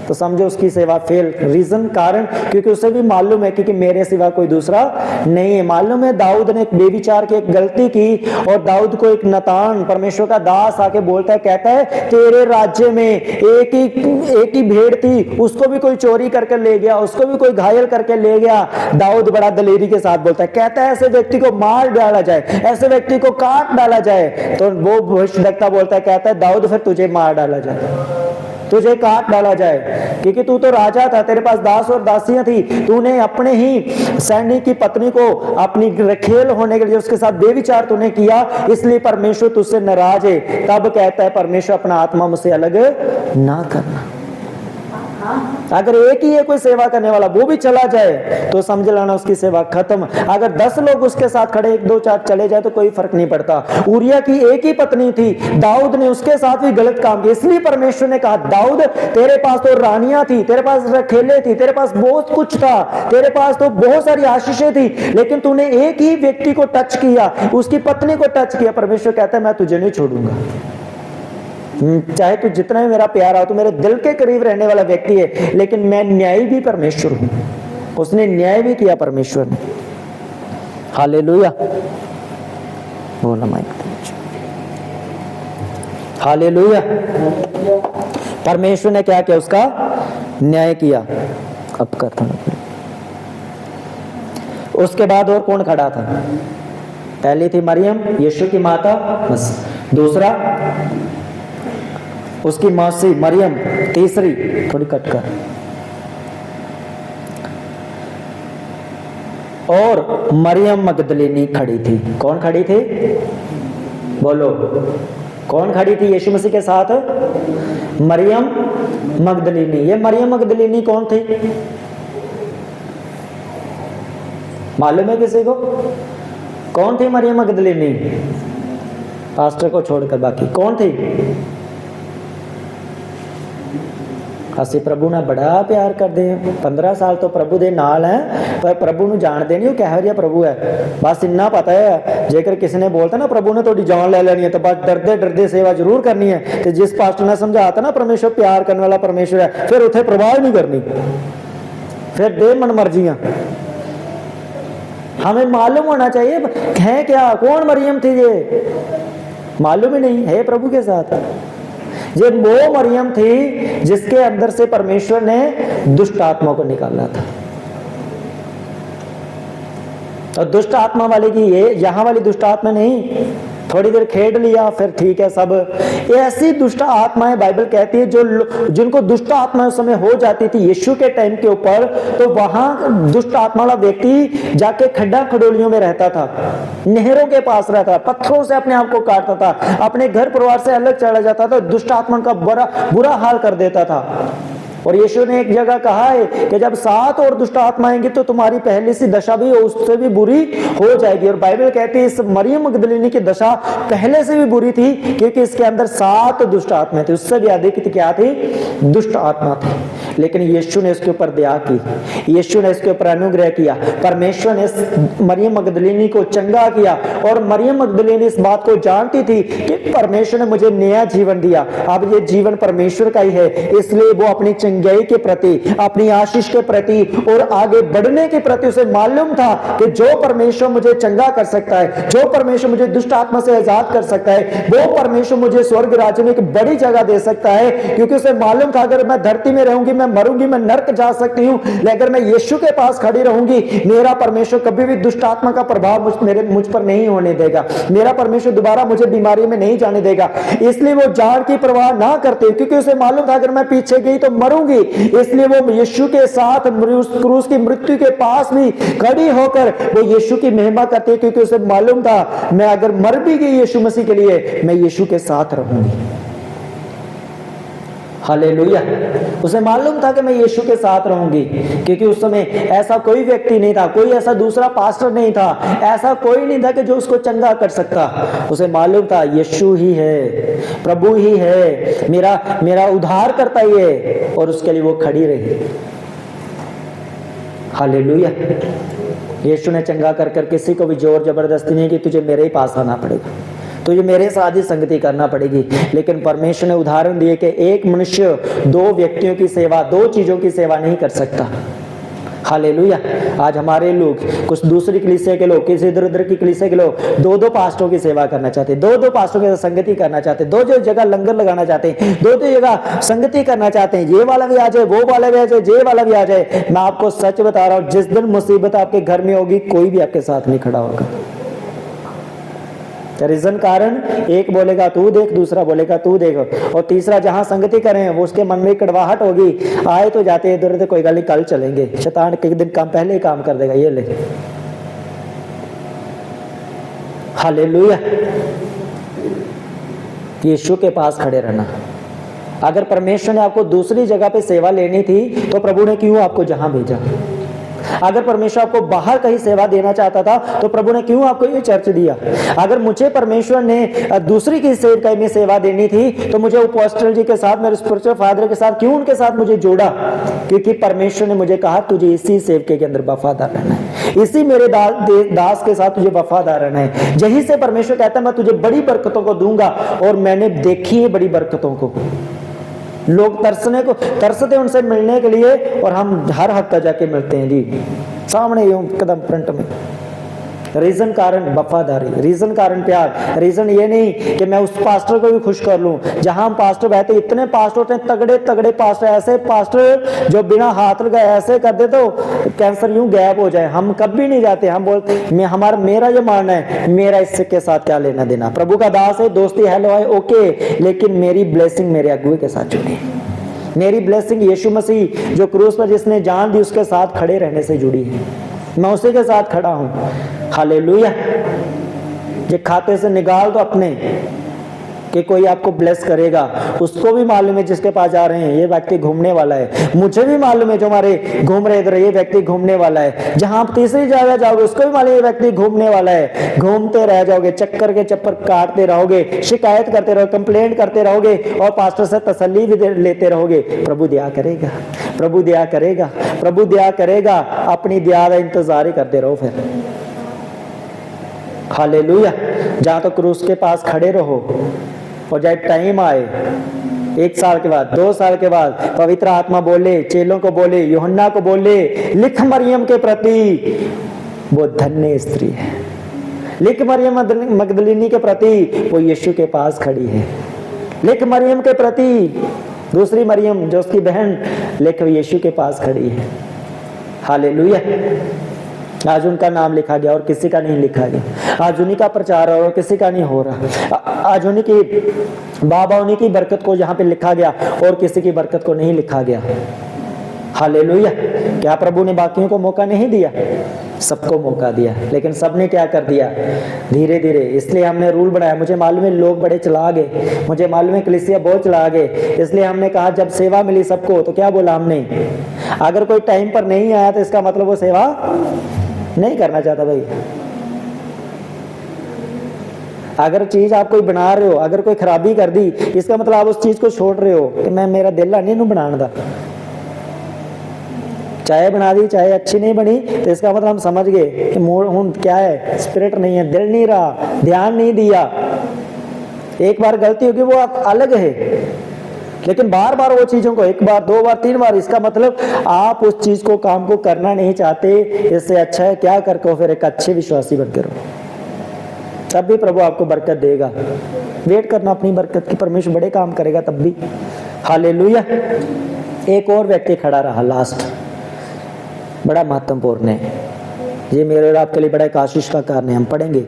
तो समझो उसकी सेवा फेल। रीजन, कारण, क्योंकि उसे भी मालूम है कि मेरे सिवा कोई दूसरा नहीं है। मालूम है दाऊद ने एक बेविचार की एक गलती की, और दाऊद को एक नतान परमेश्वर का दास आके बोलता है, कहता है तेरे राज्य में एक ही भेड़ थी, उसको भी कोई चोरी करके ले गया, उसको भी कोई घायल करके ले गया। दाऊद बड़ा दलेरी के साथ बोलता है, कहता है ऐसे व्यक्ति को मार डाला जाए, ऐसे व्यक्ति को काट डाला जाए। तो वो भविष्यवक्ता बोलता है, कहता है दाऊद फिर तुझे मार डाला जाए, तुझे काट डाला जाए, क्योंकि तू तो राजा था, तेरे पास दास और दासियां थी, तूने अपने ही सैनिक की पत्नी को अपनी रखेल होने के लिए उसके साथ बेविचार तूने किया, इसलिए परमेश्वर तुझसे नाराज है। तब कहता है परमेश्वर अपना आत्मा मुझसे अलग ना करना। अगर एक ही है कोई सेवा करने वाला, वो भी चला जाए तो समझ लेना उसकी सेवा खत्म। अगर 10 लोग उसके साथ खड़े, 1, 2, 4 चले जाए तो कोई फर्क नहीं पड़ता। उरिया की एक ही पत्नी थी, दाऊद ने उसके साथ भी गलत काम किया, इसलिए परमेश्वर ने कहा दाऊद तेरे पास तो रानियां थी, तेरे पास रखेले थी, तेरे पास बहुत कुछ था, तेरे पास तो बहुत सारी आशीषें थी, लेकिन तूने एक ही व्यक्ति को टच किया, उसकी पत्नी को टच किया। परमेश्वर कहता है मैं तुझे नहीं छोड़ूंगा, चाहे तू जितना भी मेरा प्यारा हो, तू मेरे दिल के करीब रहने वाला व्यक्ति है, लेकिन मैं न्यायी भी परमेश्वर हूं। उसने न्याय भी किया परमेश्वर ने। हालेलुया। बोला माइक। हालेलुया। परमेश्वर ने क्या किया? उसका न्याय किया। अब करता हूं। उसके बाद और कौन खड़ा था? पहली थी मरियम, यीशु की माता, बस। दूसरा उसकी मौसी मरियम, तीसरी थोड़ी कट कर, और मरियम मगदलीनी खड़ी थी। कौन खड़ी थी? बोलो, कौन खड़ी थी यीशु मसीह के साथ? मरियम मगदलीनी। ये मरियम मगदलीनी कौन थी? मालूम है किसी को? कौन थी मरियम मगदलीनी? पास्टर को छोड़कर बाकी कौन थी? ਅਸੀਂ प्रभु ਨਾਲ बड़ा प्यार करते हैं। 15 साल तो प्रभु ਦੇ ਨਾਲ है, पर प्रभु ਨੂੰ ਜਾਣਦੇ नहीं वो ਕਿਹੋ ਜਿਹਾ प्रभु है। बस इन्ना पता है, जेकर किसी ने बोलता ना प्रभु ने थोड़ी जान ले लेनी है, तो बस डरते डरते सेवा जरूर करनी है। तो जिस पास्टर ने समझाता ना परमेश्वर प्यार करने वाला परमेश्वर है, फिर उथे प्रवाह नहीं करनी, फिर दे मन मर्जियां। हमें मालूम होना चाहिए है क्या, कौन मरियम थी ये मालूम ही नहीं है प्रभु के साथ। ये वो मरियम थी जिसके अंदर से परमेश्वर ने दुष्ट आत्मा को निकाला था। और दुष्ट आत्मा वाले की ये यहाँ वाली दुष्ट आत्मा नहीं, थोड़ी देर खेड लिया फिर ठीक है सब। ऐसी दुष्ट आत्माएं बाइबल कहती है जो जिनको दुष्ट आत्मा उस समय हो जाती थी यीशु के टाइम के ऊपर, तो वहां दुष्ट आत्मा वाला व्यक्ति जाके खड्डा खडोलियों में रहता था, नहरों के पास रहता, पत्थरों से अपने आप को काटता था, अपने घर परिवार से अलग चला जाता था, दुष्ट आत्मा का बुरा हाल कर देता था। और यीशु ने एक जगह कहा है कि जब 7 और दुष्ट आत्मा आएंगी तो तुम्हारी पहले सी दशा भी उससे भी बुरी हो जाएगी। और बाइबल कहती है इस मरियम मगदलीनी की दशा पहले से भी बुरी थी, क्योंकि इसके अंदर 7 दुष्ट आत्माएं थी, उससे भी अधिक क्या थी? दुष्ट आत्मा थी। लेकिन यीशु ने इसके ऊपर दया की, यीशु ने इसके ऊपर अनुग्रह किया, परमेश्वर ने मरियम मगदलीनी को चंगा किया। और मरियम मगदलीनी इस बात को जानती थी कि परमेश्वर ने मुझे नया जीवन दिया, अब ये जीवन परमेश्वर का ही है, इसलिए वो अपनी चंगाई के प्रति, अपनी आशीष के प्रति और आगे बढ़ने के प्रति उसे मालूम था कि जो परमेश्वर मुझे चंगा कर सकता है, जो परमेश्वर मुझे दुष्ट आत्मा से आजाद कर सकता है, वो परमेश्वर मुझे स्वर्ग राज्य में एक बड़ी जगह दे सकता है। क्योंकि उसे मालूम था अगर मैं धरती में रहूंगी, मैं मरूंगी, मैं नरक जा सकती हूँ, लेकिन अगर मैं यीशु के पास खड़ी रहूंगी, मेरा परमेश्वर कभी भी दुष्ट आत्मा का प्रभाव मुझ पर नहीं होने देगा, मेरा परमेश्वर दोबारा मुझे बीमारी में नहीं जाने देगा। इसलिए वो जान की परवाह ना करते, क्योंकि उसे मालूम था अगर मैं पीछे गई तो मरूंगी। इसलिए वो यीशु के साथ क्रूस की मृत्यु के पास भी खड़ी होकर वो यीशु की महिमा करते, क्योंकि उसे मालूम था मैं अगर मर भी गई यीशु मसीह के लिए, मैं यीशु के साथ रहूंगी। हालेलुया। उसे मालूम था कि मैं यीशु के साथ रहूंगी, क्योंकि उस समय ऐसा कोई व्यक्ति नहीं था, कोई ऐसा दूसरा पास्टर नहीं था, ऐसा कोई नहीं था कि जो उसको चंगा कर सकता। उसे मालूम था यीशु ही है, प्रभु ही है, मेरा उद्धार करता ही है, और उसके लिए वो खड़ी रही। हालेलुया। यीशु ने चंगा कर किसी को भी जोर जबरदस्ती नहीं कि तुझे मेरे ही पास आना पड़ेगा, तुझे मेरे साथ ही संगति करना पड़ेगी। लेकिन परमेश्वर ने उदाहरण दिए कि एक मनुष्य 2 व्यक्तियों की सेवा, 2 चीजों की सेवा नहीं कर सकता। हालेलुया। आज हमारे लोग, कुछ दूसरी कलीसिया के लोग, किसी इधर उधर की कलीसिया के लोग 2-2 पास्टरों की सेवा करना चाहते, 2-2 पास्टरों के साथ संगति करना चाहते, 2-2 जगह लंगर लगाना चाहते हैं, 2-2 जगह संगति करना चाहते हैं, ये वाला भी आ जाए, वो वाला भी आ जाए, ये वाला भी आ जाए। मैं आपको सच बता रहा हूं, जिस दिन मुसीबत आपके घर में होगी, कोई भी आपके साथ नहीं खड़ा होगा। रीजन कारण, एक बोलेगा तू देख, दूसरा बोलेगा तू देख, और तीसरा जहां संगति करें वो उसके मन में कड़वाहट होगी, आए तो जाते इधर उधर, कोई गल नहीं, कल चलेंगे, शैतान एक दिन काम पहले ही काम कर देगा, ये ले। हालेलुया। यीशु के पास खड़े रहना। अगर परमेश्वर ने आपको दूसरी जगह पे सेवा लेनी थी तो प्रभु ने क्यों आपको जहां भेजा? अगर परमेश्वर आपको बाहर कहीं सेवा देना चाहता था तो प्रभु ने क्यों आपको ये चर्च दिया? अगर मुझे परमेश्वर ने दूसरी की सेवकाई में सेवा देनी थी तो मुझे अपोस्टल जी के साथ, मेरे स्पिरिचुअल फादर के साथ क्यों उनके साथ मुझे जोड़ा? क्योंकि परमेश्वर ने मुझे कहा तुझे इसी सेवके के अंदर वफादार रहना है, इसी मेरे दास के साथ तुझे वफादार रहना है। यही से परमेश्वर कहता है मैं तुझे बड़ी बरकतों को दूंगा, और मैंने देखी है बड़ी बरकतों को। लोग तरसते उनसे मिलने के लिए, और हम हर हफ्ता जाके मिलते हैं जी, सामने यूं कदम फ्रंट में। रीजन कारण वफादारी, रीजन कारण प्यार। रीजन ये नहीं कि मैं उस पास्टर को भी खुश कर लूं। जहां हम पास्टर बैठे, इतने पास्टर होते हैं, तगड़े तगड़े पास्टर, ऐसे पास्टर जो बिना हाथ लगाए ऐसे कर दे तो कैंसर यूं गैप हो जाए। हम कभी नहीं जाते, हम बोलते मेरा ये मानना है, मेरा इससे के साथ क्या लेना देना। प्रभु का दास है, दोस्ती हेलो है ओके, लेकिन मेरी ब्लेसिंग मेरे अगुए के साथ जुड़ी है। मेरी ब्लेसिंग यीशु मसीह जो क्रूस पर जिसने जान दी उसके साथ खड़े रहने से जुड़ी है। मैं उसी के साथ खड़ा हूं। हालेलुया। ये खाते से निकाल दो अपने कि कोई आपको ब्लेस करेगा। उसको भी मालूम है जिसके पास जा रहे हैं ये व्यक्ति घूमने वाला है। मुझे भी मालूम है जो हमारे घूम रहे इधर ये व्यक्ति घूमने वाला है। जहां आप तीसरी जगह जाओगे उसको भी मालूम है ये व्यक्ति घूमने वाला है। घूमते रह जाओगे, चक्कर के चक्कर काटते रहोगे, शिकायत करते रहोगे, कंप्लेंट करते रहोगे और पास्टर से तसल्ली भी लेते रहोगे। प्रभु दया करेगा, प्रभु दया करेगा, प्रभु दया करेगा। अपनी दया का इंतजार ही करते रहो फिर। हालेलुया। जहां तो क्रूस के पास खड़े रहो और जब टाइम आए 1 साल के बाद, 2 साल के बाद, पवित्र आत्मा बोले, चेलों को बोले, यूहन्ना को बोले, लिख मरियम के प्रति, वो धन्य स्त्री है। लिख मरियम मगदलिनी के प्रति, वो यीशु के पास खड़ी है। लिख मरियम के प्रति, दूसरी मरियम जो उसकी बहन, लिख यीशु के पास खड़ी है। हालेलुया। आज उनका नाम लिखा गया और किसी का नहीं लिखा गया। आज उन्हीं का प्रचार और किसी का नहीं हो रहा। आज उन्हीं की बाबा, उन्हीं की बरकत को यहाँ पे लिखा गया और किसी की बरकत को नहीं लिखा गया। हालेलुया। क्या प्रभु ने बाकियों को मौका नहीं दिया? सबको मौका दिया, लेकिन सबने क्या कर दिया? धीरे धीरे। इसलिए हमने रूल बनाया। मुझे मालूम है लोग बड़े चला गए, मुझे मालूम है कलीसिया बहुत चला गए। इसलिए हमने कहा जब सेवा मिली सबको तो क्या बोला हमने, अगर कोई टाइम पर नहीं आया तो इसका मतलब वो सेवा नहीं करना चाहता। भाई अगर चीज आप कोई बना रहे हो, अगर कोई खराबी कर दी, इसका मतलब आप उस चीज को छोड़ रहे हो कि मैं मेरा दिल नहीं बनाने दा। चाय बना दी, चाय अच्छी नहीं बनी तो इसका मतलब हम समझ गए कि मूड क्या है, स्पिरिट नहीं है, दिल नहीं रहा, ध्यान नहीं दिया। एक बार गलती होगी वो अलग है, लेकिन बार बार वो चीजों को 1 बार 2 बार 3 बार, इसका मतलब आप उस चीज को काम को करना नहीं चाहते। इससे अच्छा है क्या करके फिर एक अच्छे विश्वासी बनकर रहो, तब भी प्रभु आपको बरकत देगा। वेट करना अपनी बरकत की, परमेश्वर बड़े काम करेगा तब भी। हालेलुया। एक और व्यक्ति खड़ा रहा लास्ट, बड़ा महत्वपूर्ण है ये, मेरे और आपके लिए बड़ा एक आशीष का कारण है। हम पढ़ेंगे,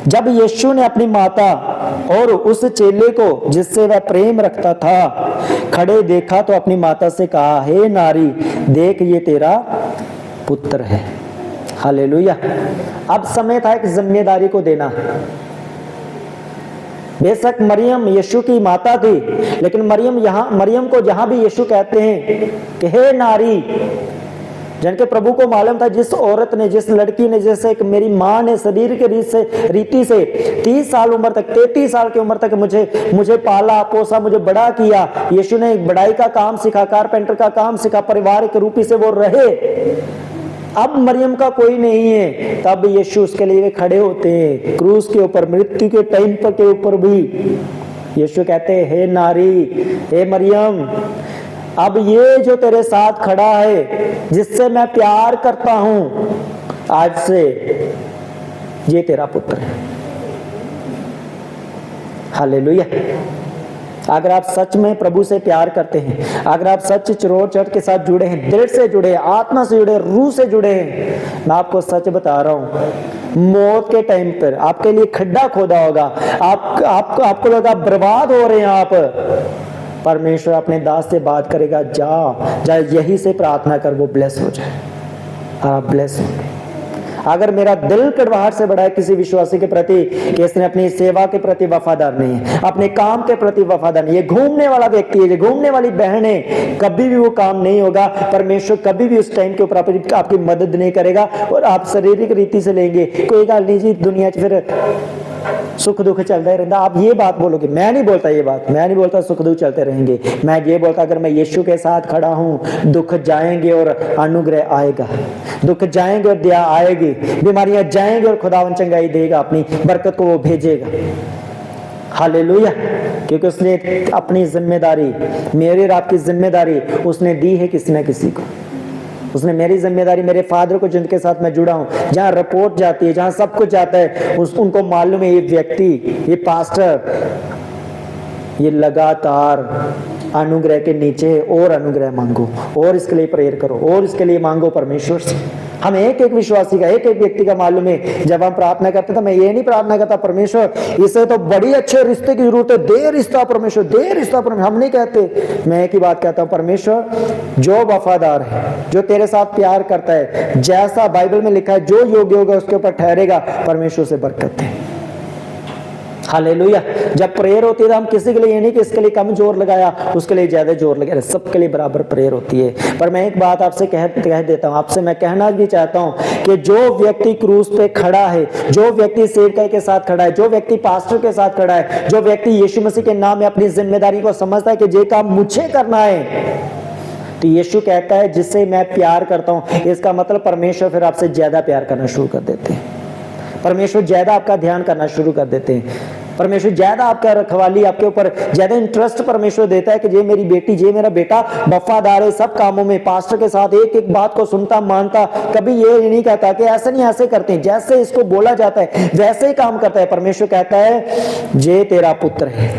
जब यीशु ने अपनी माता और उस चेले को जिससे वह प्रेम रखता था खड़े देखा तो अपनी माता से कहा, हे नारी, देख ये तेरा पुत्र है। हालेलुया। अब समय था एक जिम्मेदारी को देना। बेशक मरियम यीशु की माता थी, लेकिन मरियम को जहां भी यीशु कहते हैं कि हे नारी, जिनके प्रभु को मालूम था जिस औरत ने, जिस लड़की ने, जैसे एक मेरी माँ ने शरीर के रीति से 30 साल उम्र तक, 33 साल की उम्र तक मुझे पाला पोसा, मुझे बड़ा किया। यीशु ने बड़ाई का काम सिखा, कारपेंटर का काम सिखा, परिवार के रूपी से वो रहे। अब मरियम का कोई नहीं है, तब यीशु उसके लिए खड़े होते हैं क्रूस के ऊपर, मृत्यु के टाइम पर के ऊपर भी यीशु कहते हैं, हे नारी, हे मरियम, अब ये जो तेरे साथ खड़ा है, जिससे मैं प्यार करता हूं, आज से ये तेरा पुत्र है। हालेलुया। अगर आप सच में प्रभु से प्यार करते हैं, अगर आप सच चरोचट के साथ जुड़े हैं, दिल से जुड़े, आत्मा से जुड़े, रूह से जुड़े हैं, मैं आपको सच बता रहा हूं, मौत के टाइम पर आपके लिए खड्डा खोदा होगा, आपको लगा बर्बाद हो रहे हैं आप, परमेश्वर अपने दास से बात करेगा, जा यही से प्रार्थना कर, वो ब्लेस हो जाए, आप ब्लेस होंगे। अगर मेरा दिल कड़वाहट से बड़ा है किसी विश्वासी के प्रति कि इसने अपनी सेवा के प्रति वफादार नहीं है, अपने काम के प्रति वफादार नहीं है, घूमने वाला व्यक्ति है, ये घूमने वाली बहन है, कभी भी वो काम नहीं होगा। परमेश्वर कभी भी उस टाइम के ऊपर आपकी मदद नहीं करेगा और आप शारीरिक रीति से लेंगे, कोई गल नहीं जी, दुनिया फिर सुख दुख चलता ही रहता। आप ये बात बोलोगे, मैं नहीं बोलता ये बात, मैं नहीं बोलता सुख दुख चलते रहेंगे, मैं ये बोलता अगर मैं यीशु के साथ खड़ा हूं, दुख जाएंगे और अनुग्रह आएगा, दुख जाएंगे और दया आएगी, बीमारियां जाएंगे और खुदावन चंगाई देगा, अपनी बरकत को वो भेजेगा। हालेलुया। क्योंकि उसने अपनी जिम्मेदारी, मेरी और आपकी जिम्मेदारी उसने दी है किसी न किसी को। उसने मेरी जिम्मेदारी, मेरे फादर को जिनके साथ मैं जुड़ा हूं, जहां रिपोर्ट जाती है, जहां सब कुछ जाता है, उनको मालूम है ये व्यक्ति, ये पास्टर, ये लगातार अनुग्रह के नीचे और अनुग्रह मांगो और इसके लिए प्रेयर करो और इसके लिए मांगो परमेश्वर से। हम एक एक विश्वासी का, एक एक व्यक्ति का मालूम है। जब हम प्रार्थना करते तो मैं ये नहीं प्रार्थना करता परमेश्वर इसे तो बड़ी अच्छे रिश्ते की जरूरत है, दे रिश्ता परमेश्वर, दे रिश्ता परमेश्वर, हम नहीं कहते। मैं एक ही बात कहता हूँ, परमेश्वर जो वफादार है, जो तेरे साथ प्यार करता है, जैसा बाइबल में लिखा है, जो योग्य होगा उसके ऊपर ठहरेगा, परमेश्वर से बरकत है। हालेलुया। जब प्रेयर होती है तो हम किसी के लिए ये नहीं कि इसके लिए कम जोर लगाया, उसके लिए ज्यादा जोर लगाया, सबके लिए बराबर प्रेयर होती है। पर मैं एक बात आपसे कह देता हूं, आपसे मैं कहना भी चाहता हूं कि जो व्यक्ति क्रूस पे खड़ा है, जो व्यक्ति सेवकाई के साथ खड़ा है, जो व्यक्ति पास्टर के साथ खड़ा है, जो व्यक्ति यीशु मसीह के नाम में अपनी जिम्मेदारी को समझता है कि ये काम मुझे करना है, तो यीशु कहता है जिससे मैं प्यार करता हूं, इसका मतलब परमेश्वर फिर आपसे ज्यादा प्यार करना शुरू कर देते हैं, परमेश्वर ज्यादा आपका ध्यान करना शुरू कर देते हैं, परमेश्वर ज्यादा आपका रखवाली, आपके ऊपर ज्यादा इंटरेस्ट परमेश्वर देता है कि ये मेरी बेटी, ये मेरा बेटा वफादार है सब कामों में, पास्टर के साथ एक एक बात को सुनता मानता, कभी ये नहीं कहता कि ऐसे नहीं ऐसे करते हैं, जैसे इसको बोला जाता है वैसे ही काम करता है। परमेश्वर कहता है ये तेरा पुत्र है,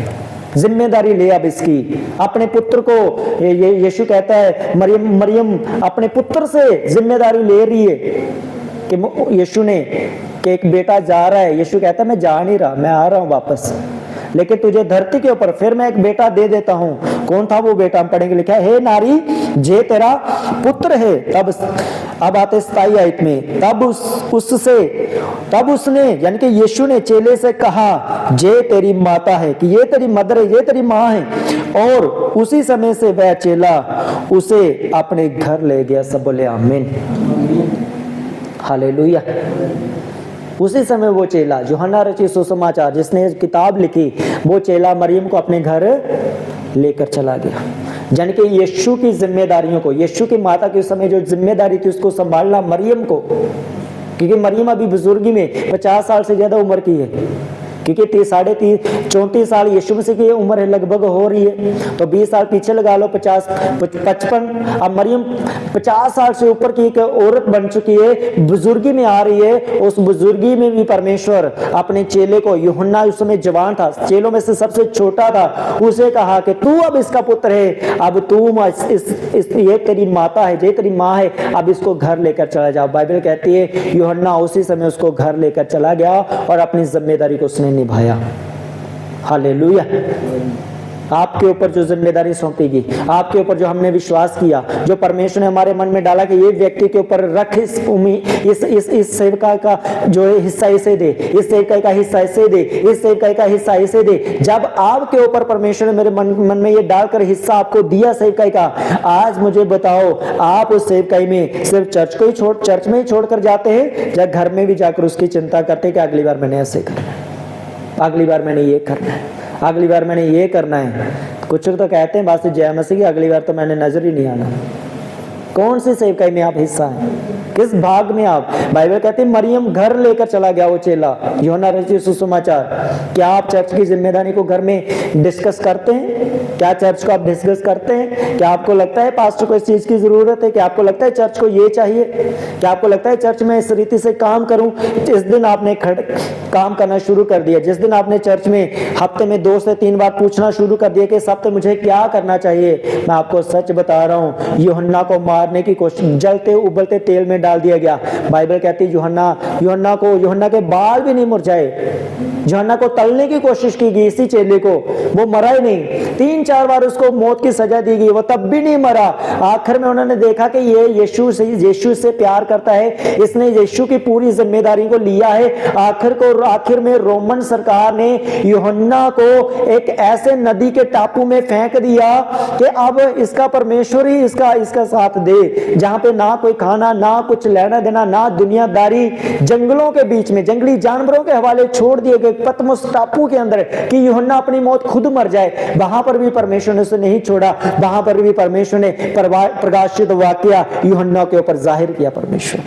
जिम्मेदारी ले अब इसकी, अपने पुत्र को, यीशु कहता है मरियम अपने पुत्र से जिम्मेदारी ले रही है कि यीशु ने कि एक बेटा जा रहा है, यीशु कहता है मैं जा नहीं रहा, मैं आ रहा हूं वापस, लेकिन तुझे धरती के ऊपर फिर मैं एक बेटा दे देता हूं। कौन था वो बेटा? हम पढ़ेंगे, लिखा है हे नारी जे तेरा पुत्र है। तब अब आते 27 आयत में, तब उसने यानी कि यीशु ने चेले से कहा जे तेरी माता है, कि ये तेरी मदर है, ये तेरी माँ है, और उसी समय से वह चेला उसे अपने घर ले गया। सब बोले आमीन, हालेलुया। उसी समय वो चेला, यूहन्ना रचित सुसमाचार जिसने किताब लिखी, वो चेला मरियम को अपने घर लेकर चला गया। यानी कि यीशु की जिम्मेदारियों को, यीशु की माता की उस समय जो जिम्मेदारी थी उसको संभालना मरियम को, क्योंकि मरियम अभी बुजुर्गी में 50 साल से ज्यादा उम्र की है, क्योंकि 34 साल यीशु मसीह की उम्र है लगभग हो रही है, तो 20 साल पीछे लगा लो, 55। अब मरियम 50 साल से ऊपर की एक औरत बन चुकी है, बुजुर्गी में आ रही है। उस बुजुर्गी में भी परमेश्वर अपने चेले को, यूहन्ना उस समय जवान था, चेलों में से सबसे छोटा था, उसे कहा कि तू अब इसका पुत्र है, अब तू ये तेरी माता है, ये तेरी माँ है, अब इसको घर लेकर चला जाओ। बाइबल कहती है यूहन्ना उसी समय उसको घर लेकर चला गया और अपनी जिम्मेदारी को उसने निभाया। हालेलुया। आपके ऊपर जो जिम्मेदारी सौंपेगी, आपके ऊपर जो हमने विश्वास किया, जो परमेश्वर ने हमारे मन में डाला कि ये व्यक्ति के ऊपर रख, इस सेवका का जो है हिस्सा इसे दे, इस सेवकाई का हिस्सा इसे दे, इस सेवकाई का हिस्सा इसे दे। जब आपके ऊपर परमेश्वर ने मेरे मन में ये डालकर हिस्सा आपको दिया सेवकाई का, आज मुझे बताओ आप उस सेवकाई में सिर्फ चर्च में ही छोड़कर जाते हैं, या घर में भी जाकर उसकी चिंता करते हैं कि अगली बार मैंने ऐसे करना है, अगली बार मैंने ये करना है, अगली बार मैंने ये करना है। कुछ तो कहते हैं बात से जय मसीह की, अगली बार तो मैंने नजर ही नहीं आना। कौन सी सेवकाई में आप हिस्सा हैं, किस भाग में आप? बाइबल कहती है मरियम घर लेकर चला गया वो चेला, यूहन्ना रचित सुसमाचार। क्या आप चर्च की जिम्मेदारी को घर में डिस्कस करते हैं? क्या चर्च को आप डिस्कस करते हैं? क्या आपको लगता है पास्टर को इस चीज की जरूरत है? क्या आपको लगता है चर्च को ये चाहिए? क्या आपको लगता है चर्च में इस रीति से काम करूं? जिस दिन आपने काम करना शुरू कर दिया, जिस दिन आपने चर्च में हफ्ते में 2 से 3 बार पूछना शुरू कर दिया कि इस हफ्ते मुझे क्या करना चाहिए, मैं आपको सच बता रहा हूं, यूहन्ना को मारने की कोशिश, जलते उबलते तेल में डाल दिया गया। बाइबल कहती है यूहन्ना के बाल भी नहीं मुरझाए, यूहन्ना को तलने की कोशिश की गई, इसी चेले को, वो मरा ही नहीं। 3-4 बार उसको मौत की सजा दी गई, वो तब भी नहीं मरा। आखिर में उन्होंने देखा कि ये यीशु से प्यार करता है, इसने यीशु की पूरी जिम्मेदारी को लिया है। आखिर में रोमन सरकार ने यूहन्ना को एक ऐसे नदी के टापू में फेंक दिया कि अब इसका परमेश्वर ही इसका साथ दे, जहां पे ना कोई खाना, ना कुछ लेना देना, ना दुनियादारी, जंगलों के बीच में जंगली जानवरों के हवाले छोड़ दिए गए पतमोस टापू के अंदर कि यूहन्ना अपनी मौत खुद मर जाए। वहां पर भी परमेश्वर ने उसे नहीं छोड़ा, वहां पर भी परमेश्वर ने प्रकाशित वाकया यूहन्ना के ऊपर जाहिर किया परमेश्वर।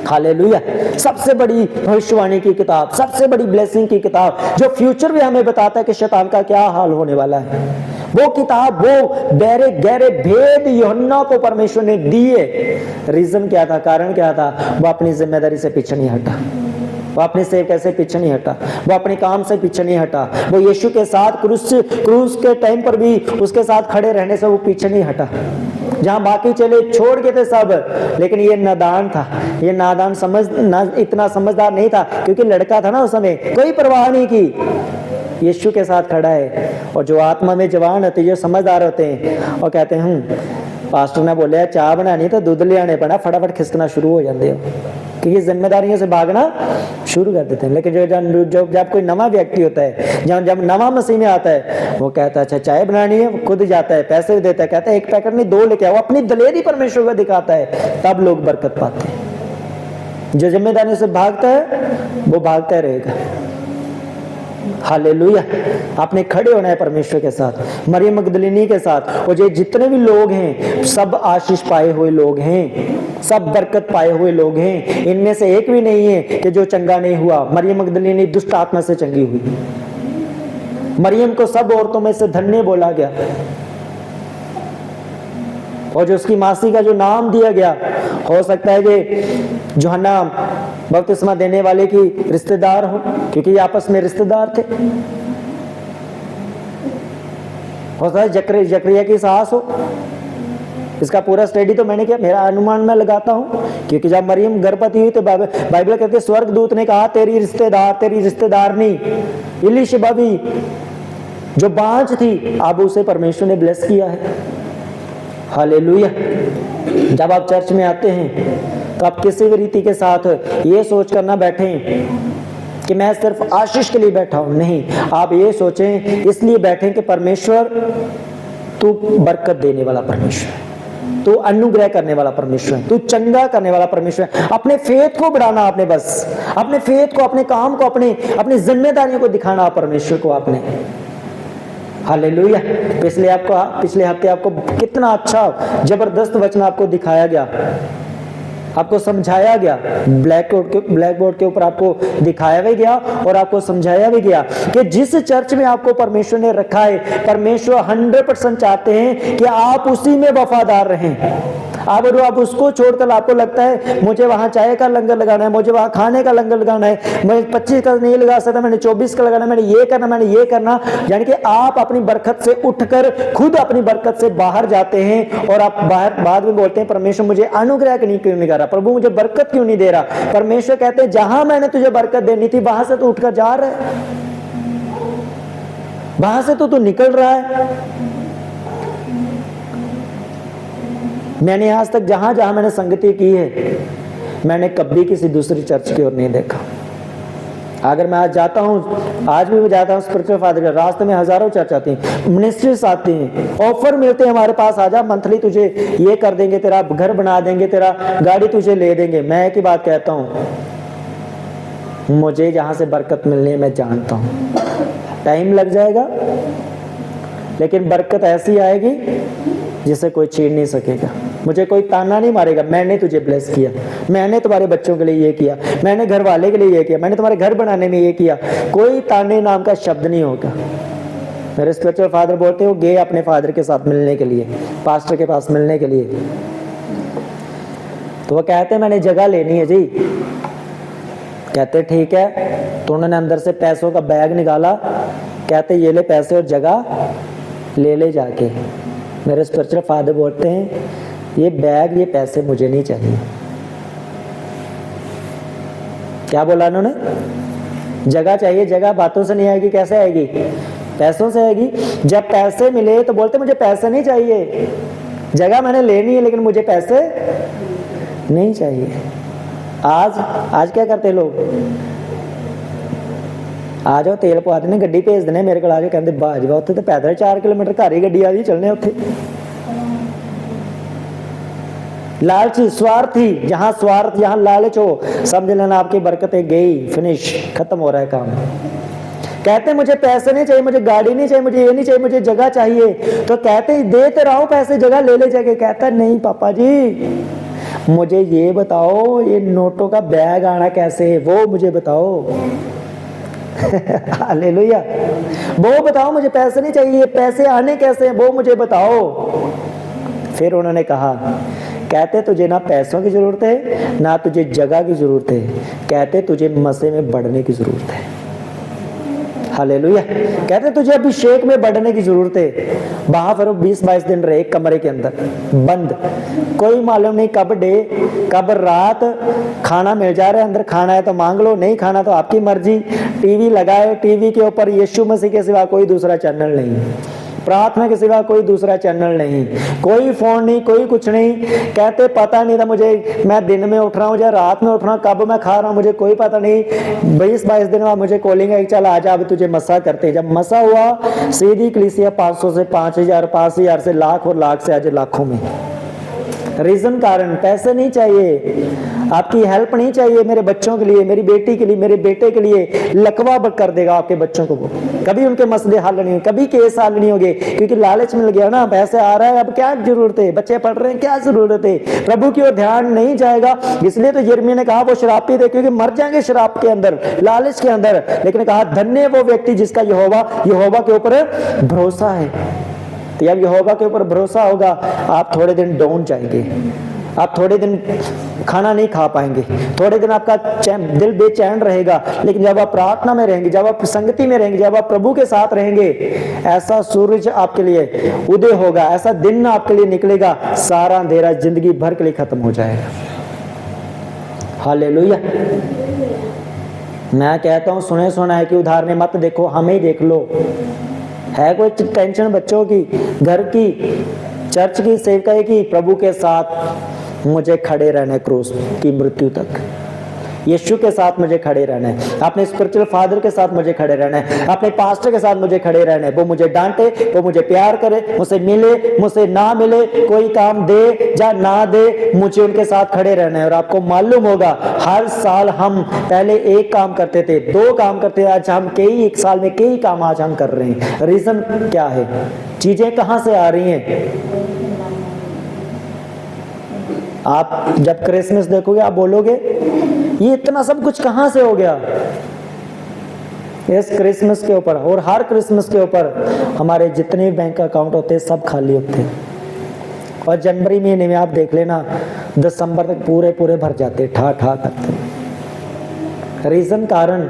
हालेलुया। सबसे बड़ी भविष्यवाणी की किताब, सबसे बड़ी ब्लेसिंग की किताब, जो फ्यूचर भी हमें बताता है कि शैतान का क्या हाल होने वाला है, वो किताब, वो गहरे गहरे भेद यूहन्ना को परमेश्वर ने दिए। रीजन क्या था, कारण क्या था? वो अपनी जिम्मेदारी से पीछे नहीं हटा, वो अपने सेवकाई से पीछे नहीं हटा, वो अपने काम से पीछे नहीं हटा, वो यीशु के साथ क्रूस के टाइम पर भी उसके साथ खड़े रहने से वो पीछे नहीं हटा, जहां बाकी चले छोड़ के थे सब। लेकिन ये नादान था, ये नादान इतना समझदार नहीं था, क्योंकि लड़का था ना उस समय, कोई परवाह नहीं की, यीशु के साथ खड़ा है। और जो आत्मा में जवान होते, जो समझदार होते हैं, और कहते हैं पास्टर ने बोले चाह बनानी तो दूध ले आने पड़ा, फटाफट खिसकना शुरू हो जाते हो। क्योंकि जिम्मेदारियों से भागना शुरू कर देते हैं। लेकिन जब कोई नवा व्यक्ति होता है, जब नवा मसीह में आता है, वो कहता है अच्छा चाय बनानी है, खुद जाता है, पैसे भी देता है, कहता है एक पैकेट नहीं 2 लेके आओ, अपनी दलेरी परमेश्वर को दिखाता है, तब लोग बरकत पाते हैं। जो जिम्मेदारियों से भागता है वो भागता रहेगा। हालेलुया। आपने खड़े होना है परमेश्वर के साथ, मरियम मगदलिनी के साथ, और ये जितने भी लोग हैं सब आशीष पाए हुए लोग हैं, सब बरकत पाए हुए लोग हैं। इनमें से एक भी नहीं है कि जो चंगा नहीं हुआ। मरियम मगदलिनी दुष्ट आत्मा से चंगी हुई। मरियम को सब औरतों में से धन्य बोला गया, और जो उसकी मासी का जो नाम दिया गया, हो सकता है कि यूहन्ना बपतिस्मा देने वाले की रिश्तेदार हो, क्योंकि ये आपस में रिश्तेदार थे। हो सकता है जकरिया की सास हो। इसका पूरा स्टडी तो मैंने किया, मेरा अनुमान मैं लगाता हूं, क्योंकि जब मरियम गर्भवती हुई तो बाइबल कहते हैं स्वर्ग दूत ने कहा तेरी रिश्तेदारनी इलिशबा भी जो बांझ थी, अब उसे परमेश्वर ने ब्लेस किया है। हालेलुया। जब आप चर्च में आते हैं तो आप किसी भी रीति के साथ ये सोच कर ना बैठें कि मैं सिर्फ आशीष के लिए बैठा हूं, नहीं, आप ये सोचें इसलिए बैठें कि परमेश्वर तू बरकत देने वाला परमेश्वर है, तू अनुग्रह करने वाला परमेश्वर है, तू चंगा करने वाला परमेश्वर है। अपने फेथ को बढ़ाना आपने, बस अपने फेथ को, अपने काम को, अपनी जिम्मेदारियों को दिखाना परमेश्वर को आपने। हालेलुया। पिछले हफ्ते आपको कितना अच्छा जबरदस्त वचन आपको दिखाया गया, आपको समझाया गया, ब्लैक बोर्ड के ऊपर आपको दिखाया भी गया और आपको समझाया भी गया कि जिस चर्च में आपको परमेश्वर ने रखा है, परमेश्वर 100% चाहते हैं कि आप उसी में वफादार रहें। अगर आप उसको छोड़कर आपको लगता है मुझे वहां चाय का लंगर लगाना है, मुझे वहां खाने का लंगर लगाना है, मैं 25 का नहीं लगा सकता, मैंने 24 का लगाना, मैंने ये करना, यानी कि आप अपनी बरकत से उठकर खुद अपनी बरकत से बाहर जाते हैं और आप बाहर बाद में बोलते हैं परमेश्वर मुझे अनुग्रह क्यों नहीं कर रहा, प्रभु मुझे बरकत क्यों नहीं दे रहा। परमेश्वर कहते हैं जहां मैंने तुझे बरकत देनी थी वहां से तू उठकर जा रहा है, वहां से तो तू निकल रहा है। मैंने आज तक जहां जहां मैंने संगति की है, मैंने कभी किसी दूसरी चर्च की ओर नहीं देखा। अगर मैं आज जाता हूं, आज भी मैं जाता हूं स्पिरिचुअल फादर के रास्ते में हजारों चर्च आती हैं, मिनिस्ट्रीज आती हैं, ऑफर मिलते हैं हमारे पास, आजा मंथली तुझे ये कर देंगे, तेरा घर बना देंगे, तेरा गाड़ी तुझे ले देंगे। मैं एक ही बात कहता हूं, मुझे जहां से बरकत मिलनी है मैं जानता हूं, टाइम लग जाएगा लेकिन बरकत ऐसी आएगी जिसे कोई छीन नहीं सकेगा। मुझे कोई ताना नहीं मारेगा, मैंने तुझे ब्लेस किया, मैंने तुम्हारे बच्चों के लिए ये किया, मैंने घर वाले के लिए ये किया, मैंने तुम्हारे घर बनाने में ये किया, कोई ताने नाम का शब्द नहीं होगा। मेरे स्पिरिचुअल फादर बोलते हो गए अपने फादर के साथ मिलने के लिए, पास्टर के पास मिलने के लिए, तो वो कहते हैं मैंने जगह लेनी है जी। कहते ठीक है, तो उन्होंने अंदर से पैसों का बैग निकाला, कहते ये ले पैसे और जगह ले जाके। मेरे स्पिरिचुअल फादर बोलते हैं ये बैग ये पैसे मुझे नहीं चाहिए। क्या बोला उन्होंने? जगह चाहिए। जगह बातों से नहीं आएगी, कैसे आएगी? पैसों से आएगी। जब पैसे मिले तो बोलते मुझे पैसे नहीं चाहिए, जगह मैंने लेनी है लेकिन मुझे पैसे नहीं चाहिए। आज क्या करते लोग? आ जाओ तेल पवा देने, गड्डी भेज देने मेरे को, आ जाओ, कहते बाजवा उत्थे तो पैदल 4 किलोमीटर घर ही गड्डी आ गई, चलने उत्थे। लालची, स्वार्थी, जहां स्वार्थ जहां लालच हो, समझ लेना आपकी बरकतें गई, फिनिश, खत्म हो रहा है काम। कहते मुझे पैसे नहीं चाहिए, मुझे गाड़ी नहीं चाहिए, मुझे ये नहीं चाहिए, मुझे जगह चाहिए। तो कहते देते रहो पैसे, जगह ले जाके। कहता नहीं पापा जी, मुझे ये बताओ ये नोटों का बैग आना कैसे है, वो मुझे बताओ। हालेलुया। वो बताओ, मुझे पैसे नहीं चाहिए, पैसे आने कैसे हैं वो मुझे बताओ। फिर उन्होंने कहा, कहते तुझे ना पैसों की जरूरत है ना तुझे जगह की जरूरत है, कहते तुझे मसीह में बढ़ने की जरूरत है। हालेलुया। कहते तुझे अभिषेक में बढ़ने की जरूरत है। वहां फिर 20-22 दिन रहे एक कमरे के अंदर बंद, कोई मालूम नहीं कब डे कब रात, खाना मिल जा रहा है अंदर, खाना है तो मांग लो, नहीं खाना तो आपकी मर्जी। टीवी लगाए, टीवी के ऊपर यीशु मसीह के सिवा कोई दूसरा चैनल नहीं। प्रार्थना के सिवा कोई दूसरा चैनल नहीं, कोई फोन नहीं, कोई कुछ नहीं। कहते पता नहीं था मुझे, मैं दिन में उठ रहा हूँ या रात में उठ रहा हूँ, कब मैं खा रहा हूँ मुझे कोई पता नहीं। 20-22 दिन बाद मुझे कॉलिंग आई, चल आजा अब तुझे मसा करते। जब मसा हुआ सीधी कलीसिया 500 से 5000, 5000 से लाख और लाख से आज लाखों में। रीजन कारण पैसे नहीं चाहिए, आपकी हेल्प नहीं चाहिए, मेरे बच्चों के लिए, मेरी बेटी के लिए, मेरे बेटे के लिए लकवा कर देगा आपके बच्चों को। वो कभी उनके मसले हल नहीं, कभी केस हल नहीं होंगे, क्योंकि लालच मिल गया ना, पैसे आ रहा है, अब क्या जरूरत है, बच्चे पढ़ रहे हैं, क्या जरूरत है, प्रभु की ओर ध्यान नहीं जाएगा। इसलिए तो यिर्मयाह ने कहा वो शरापित है, क्योंकि मर जाएंगे शराब के अंदर, लालच के अंदर। लेकिन कहा धन्य वो व्यक्ति जिसका यहोवा के ऊपर भरोसा है। तो जब यहोवा के ऊपर भरोसा होगा, आप थोड़े दिन डाउन जाएंगे, आप थोड़े दिन खाना नहीं खा पाएंगे, थोड़े दिन आपका दिल बेचैन रहेगा। लेकिन जब आप प्रार्थना में रहेंगे, जब आप संगति में रहेंगे, जब आप प्रभु के साथ रहेंगे, ऐसा सूरज आपके लिए उदय होगा, ऐसा दिन आपके लिए निकलेगा, सारा अंधेरा जिंदगी भर के लिए खत्म हो जाएगा। हालेलुया। मैं कहता हूं सुने सुना है कि उधार मत देखो, हमें ही देख लो। है कोई टेंशन बच्चों की, घर की, चर्च की, सेवकाई की, प्रभु के साथ मुझे खड़े रहना है क्रूस की मृत्यु तक। यीशु के साथ मुझे खड़े रहना है, अपने स्पिरिचुअल फादर के साथ मुझे खड़े रहना है, अपने पास्टर के साथ मुझे खड़े रहना है। वो मुझे डांटे, वो मुझे प्यार करे, मुझसे मिले, मुझसे ना मिले, कोई काम दे या ना दे, मुझे उनके साथ खड़े रहना है। और आपको मालूम होगा हर साल हम पहले एक काम करते थे, 2 काम करते थे, आज हम एक साल में कई काम आज हम कर रहे हैं। रीजन क्या है? चीजें कहां से आ रही हैं? आप जब क्रिसमस देखोगे आप बोलोगे ये इतना सब कुछ कहां से हो गया। इस क्रिसमस के ऊपर और हर क्रिसमस के ऊपर हमारे जितने बैंक अकाउंट होते हैं सब खाली होते हैं। और जनवरी महीने में आप देख लेना, दिसंबर तक पूरे भर जाते, ठा करते। रीजन कारण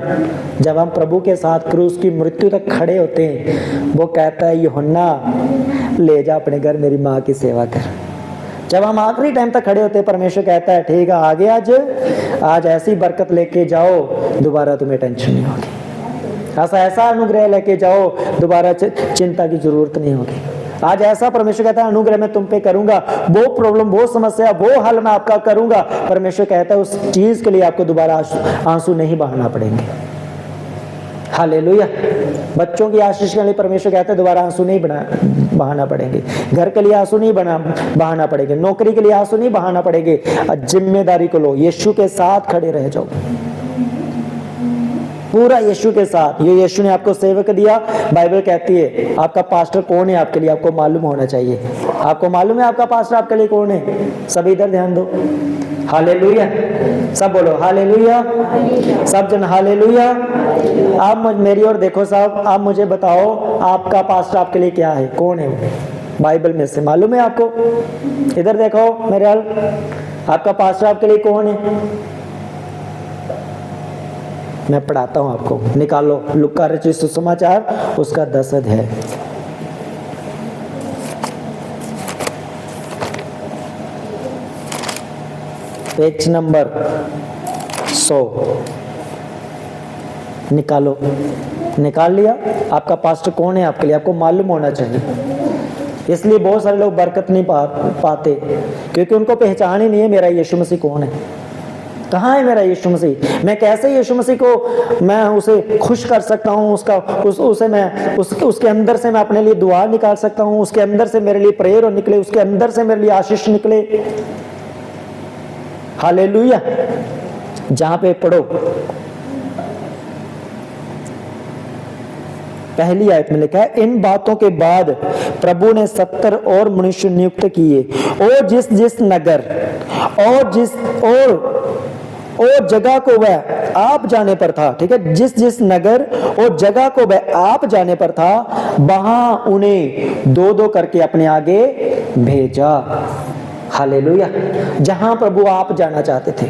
जब हम प्रभु के साथ क्रूस की मृत्यु तक खड़े होते हैं, वो कहता है यूहन्ना ले जा अपने घर, मेरी माँ की सेवा कर। जब हम आखिरी टाइम तक खड़े होते हैं, परमेश्वर कहता है ठीक है आगे आज ऐसी बरकत लेके जाओ, दोबारा तुम्हें टेंशन नहीं होगी। ऐसा अनुग्रह लेके जाओ, दोबारा चिंता की जरूरत नहीं होगी। आज ऐसा परमेश्वर कहता है अनुग्रह मैं तुम पे करूंगा, वो प्रॉब्लम, वो समस्या, वो हल मैं आपका करूंगा। परमेश्वर कहता है उस चीज के लिए आपको दोबारा आंसू नहीं बहाना पड़ेंगे। हालेलुया। बच्चों की आशीष के लिए परमेश्वर कहता है दोबारा आंसू नहीं बहाना पड़ेंगे, घर के लिए आंसू नहीं बहाना पड़ेंगे, नौकरी के लिए आंसू नहीं बहाना पड़ेंगे। जिम्मेदारी को लो, यीशु के साथ खड़े रह जाओ, पूरा यीशु के साथ। ये यीशु ने आपको सेवक दिया। बाइबल कहती है आपका पास्टर कौन है आपके लिए, आपको मालूम होना चाहिए। आपको मालूम है आपका पास्टर आपके लिए कौन है? सब इधर ध्यान दो। हालेलुया, सब बोलो हालेलुया, सब जन हालेलुया। आप मेरी ओर देखो साहब, आप मुझे बताओ आपका पास्टर आपके लिए क्या है, कौन है वो? बाइबल में से मालूम है आपको? इधर देखो मेरे हाल, आपका पास्टर आपके लिए कौन है? मैं पढ़ाता हूं आपको, निकालो लूका रचित सुसमाचार उसका 10 अध्याय, पेज नंबर 100। निकालो, निकाल लिया? आपका पास्टर कौन है आपके लिए, आपको मालूम होना चाहिए। इसलिए बहुत सारे लोग बरकत नहीं पाते, क्योंकि उनको पहचान ही नहीं है मेरा यीशु मसीह कौन है, कहाँ है मेरा यीशु मसीह। मैं कैसे यीशु मसीह को मैं उसे खुश कर सकता हूँ, उसे मैं उसके अंदर से मैं अपने लिए दुआ निकाल सकता हूँ, उसके अंदर से मेरे लिए प्रेयर निकले, उसके अंदर से मेरे लिए आशीष निकले। हालेलुया। जहां पे पढ़ो पहली आयत में लिखा है, इन बातों के बाद प्रभु ने 70 और मनुष्य नियुक्त किए, और जिस नगर और जगह को वह आप जाने पर था, ठीक है, जिस नगर और जगह को वह आप जाने पर था, वहां उन्हें 2-2 करके अपने आगे भेजा। हालेलुया। जहां प्रभु आप जाना चाहते थे,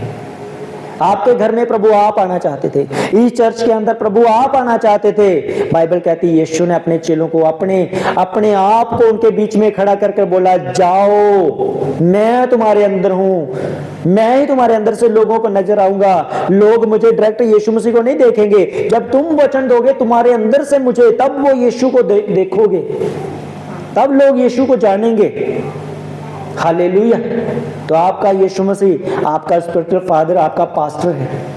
आपके घर में प्रभु आप आना चाहते थे, इस चर्च के अंदर प्रभु आप आना चाहते थे। बाइबल कहती है यीशु ने अपने चेलों को अपने आप को उनके बीच में खड़ा करके बोला, जाओ मैं तुम्हारे अंदर हूं, मैं ही तुम्हारे अंदर से लोगों को नजर आऊंगा। लोग मुझे डायरेक्ट यीशु मसीह को नहीं देखेंगे, जब तुम वचन दोगे तुम्हारे अंदर से मुझे, तब वो यीशु को देखोगे। तब लोग यीशु को जानेंगे। हालेलुया। तो आपका यीशु मसीह आपका स्पिरिचुअल फादर, आपका पास्टर है।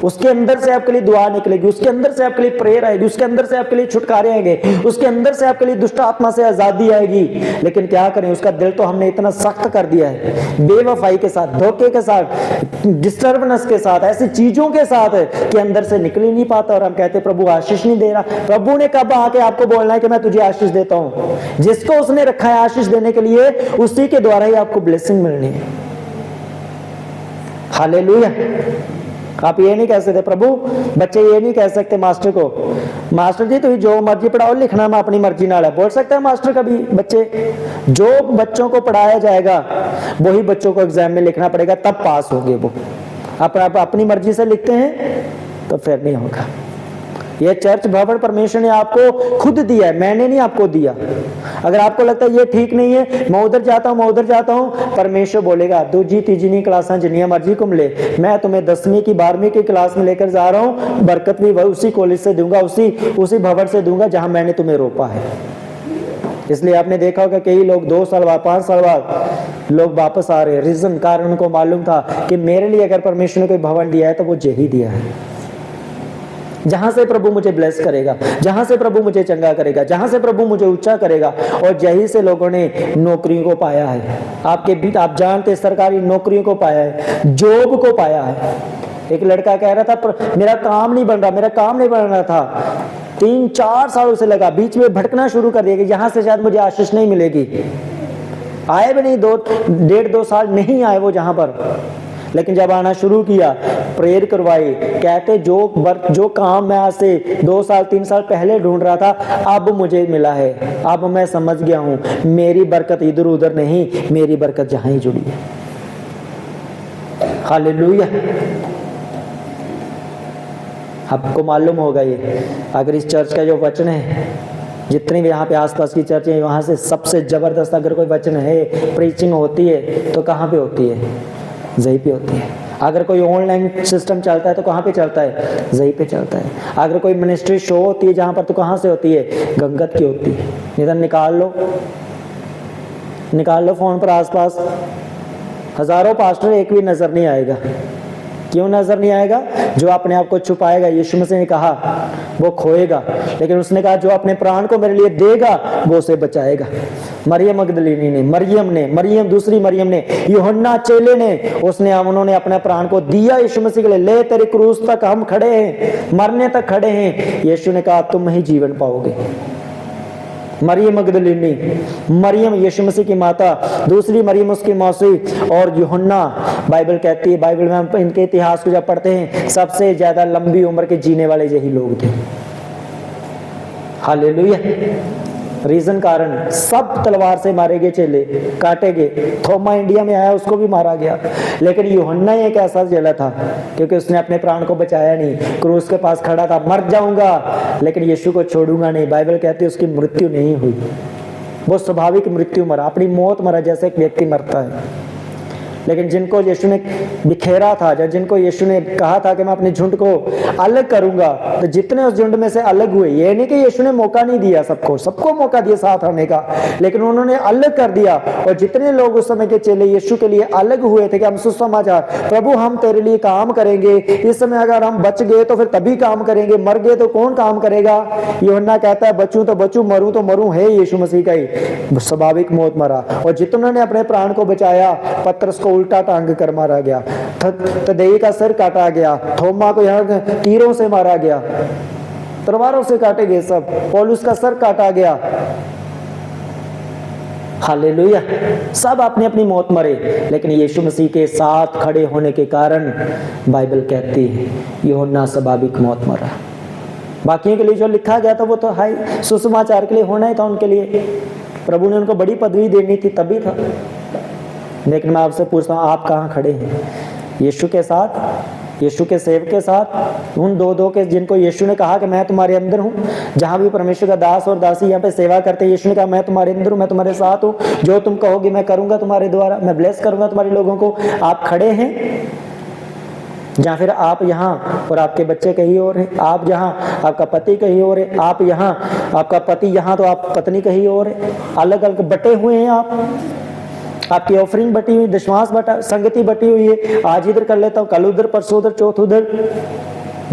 उसके अंदर से आपके लिए दुआ निकलेगी, उसके अंदर से आपके लिए प्रेयर आएगी, उसके अंदर से आपके लिए छुटकारे आएंगे, उसके अंदर से आपके लिए दुष्ट आत्मा से आजादी आएगी। लेकिन क्या करें, उसका दिल तो हमने इतना सख्त कर दिया है, बेवफाई के साथ, धोखे के साथ, डिस्टर्बनेस के साथ, ऐसी चीजों के साथ कि अंदर से निकल ही नहीं पाता। और हम कहते प्रभु आशीष नहीं दे रहा। प्रभु ने कब आके आपको बोलना है कि मैं तुझे आशीष देता हूं? जिसको उसने रखा है आशीष देने के लिए, उसी के द्वारा ही आपको ब्लेसिंग मिलनी है। हालेलुया। आप ये नहीं कह सकते, प्रभु बच्चे ये नहीं कह सकते मास्टर को, मास्टर जी तुम जो मर्जी पढ़ाओ, लिखना मैं अपनी मर्जी नाल है। बोल सकता है मास्टर कभी बच्चे? जो बच्चों को पढ़ाया जाएगा वही बच्चों को एग्जाम में लिखना पड़ेगा, तब पास होंगे वो। आप अपनी मर्जी से लिखते हैं तो फिर नहीं होगा। ये चर्च भवन परमेश्वर ने आपको खुद दिया है, मैंने नहीं आपको दिया। अगर आपको लगता है ये ठीक नहीं है, मैं उधर जाता हूँ, मैं उधर जाता हूँ, परमेश्वर बोलेगा दूजी तीसरी क्लासा जिन्नियां मर्जी को मिले, मैं तुम्हें 10वीं की 12वीं की क्लास में लेकर जा रहा हूँ। बरकत भी उसी कॉलेज से दूंगा, उसी भवन से दूंगा जहां मैंने तुम्हें रोपा है। इसलिए आपने देखा होगा कई लोग 2 साल बाद, 5 साल बाद लोग वापस आ रहे हैं। रीजन, कारण उनको मालूम था कि मेरे लिए अगर परमेश्वर ने कोई भवन दिया है तो वो यही दिया है, जहां से प्रभु मुझे ब्लेस करेगा, जहां से प्रभु मुझे चंगा करेगा, जहां से प्रभु मुझे ऊंचा करेगा। और यही से लोगों ने नौकरियों को पाया है। आपके बीच आप जानते सरकारी नौकरियों को पाया है, जॉब को पाया है। एक लड़का कह रहा था मेरा काम नहीं बन रहा, मेरा काम नहीं बन रहा था, 3-4 सालों से लगा, बीच में भटकना शुरू कर दिया कि यहाँ से शायद मुझे आशीष नहीं मिलेगी। आए भी नहीं, 1.5-2 साल नहीं आए वो जहां पर, लेकिन जब आना शुरू किया, प्रेयर करवाई, कहते जो काम मैं आज से 2 साल 3 साल पहले ढूंढ रहा था अब मुझे मिला है। अब मैं समझ गया हूं मेरी बरकत इधर उधर नहीं, मेरी बरकत जहां ही जुड़ी है। हालेलुया। आपको मालूम होगा ये, अगर इस चर्च का जो वचन है, जितनी भी यहाँ पे आसपास की चर्च है, वहां से सबसे जबरदस्त अगर कोई वचन है, प्रीचिंग होती है तो कहाँ पे होती है? यहीं पे होती है। अगर कोई ऑनलाइन सिस्टम चलता है तो कहाँ पे चलता है? यहीं पे चलता है। अगर कोई मिनिस्ट्री शो होती है जहां पर, तो कहाँ से होती है? गंगत की होती है। इधर निकाल लो फोन पर आसपास, हजारों पास्टर, एक भी नजर नहीं आएगा। क्यों नजर नहीं आएगा? जो अपने आप को छुपाएगा, यीशु मसीह ने कहा वो खोएगा, लेकिन उसने कहा जो अपने प्राण को मेरे लिए देगा वो उसे बचाएगा। मरियम मगदलीनी ने, मरियम दूसरी मरियम ने, यूहन्ना चेले ने, उन्होंने अपने प्राण को दिया यीशु मसीह के लिए। ले तेरे क्रूस तक हम खड़े हैं, मरने तक खड़े हैं। यीशु ने कहा तुम ही जीवन पाओगे। मरियम मगदलीनी, मरियम यीशु मसीह की माता, दूसरी मरियम उसकी मौसी, और यूहन्ना, बाइबल कहती है, बाइबल में हम इनके इतिहास को जब पढ़ते हैं, सबसे ज्यादा लंबी उम्र के जीने वाले यही लोग थे। हालेलुया। रीजन, कारण, सब तलवार से मारे गए, चेले काटे गए। थोमा इंडिया में आया, उसको भी मारा गया, लेकिन यूहन्ना एक ऐसा चेला था क्योंकि उसने अपने प्राण को बचाया नहीं। क्रूस के पास खड़ा था, मर जाऊंगा लेकिन यीशु को छोड़ूंगा नहीं। बाइबल कहती है उसकी मृत्यु नहीं हुई, वो स्वाभाविक मृत्यु मरा, अपनी मौत मरा जैसे एक व्यक्ति मरता है। लेकिन जिनको यीशु ने बिखेरा था, जिनको यीशु ने कहा था कि मैं अपने झुंड को अलग करूंगा, तो जितने उस झुंड में से अलग हुए, ये नहीं कि यीशु ने मौका नहीं दिया, सबको मौका दिया साथ आने का, लेकिन उन्होंने अलग कर दिया। और जितने लोग उस समय के चेले यीशु के लिए अलग हुए थे कि हम सुसमाचार, प्रभु हम तेरे लिए काम करेंगे, इस समय अगर हम बच गए तो फिर तभी काम करेंगे, मर गए तो कौन काम करेगा? यूहन्ना कहता है बचूं तो बचूं, मरूं तो मरूं, है यीशु मसीह का ही स्वाभाविक मौत मरा। और जितनों ने अपने प्राण को बचाया, पतरस को उल्टा टांग कर मारा गया, तदेई का सिर काटा गया, थोमा को यहाँ तीरों से मारा गया, तलवारों से काटे गए सब, पौलुस का सर काटा गया। हालेलुया। सब अपनी अपनी मौत मरे, लेकिन यीशु मसीह के साथ खड़े होने के कारण बाइबल कहती है यूहन्ना स्वाभाविक मौत मरा। बाकियों के लिए जो लिखा गया था वो तो हाई सुसमाचार के लिए होना ही था उनके लिए, प्रभु ने उनको बड़ी पदवी देनी थी तभी था। लेकिन मैं आपसे पूछता हूँ, आप कहाँ खड़े हैं? यीशु के साथ, यीशु के सेवक के साथ, उन दो के जिनको यीशु ने कहा कि मैं तुम्हारे अंदर हूँ। जहां भी परमेश्वर का दास और दासी यहाँ पे सेवा करते हैं, यीशु ने कहा मैं तुम्हारे अंदर हूँ, मैं तुम्हारे साथ हूँ, जो तुम कहोगे मैं करूंगा तुम्हारे द्वारा, मैं ब्लेस करूंगा तुम्हारे लोगों को। आप खड़े हैं? या फिर आप यहाँ और आपके बच्चे कहीं और है, आप यहाँ आपका पति कहीं और है, आप यहाँ आपका पति यहाँ तो आप पत्नी कहीं और है, अलग अलग बटे हुए हैं आप। आपकी ऑफरिंग बटी हुई, दशमांश बटा, संगति बटी हुई है, आज इधर कर लेता हूँ, कल उधर, परसों उधर, चौथ उधर।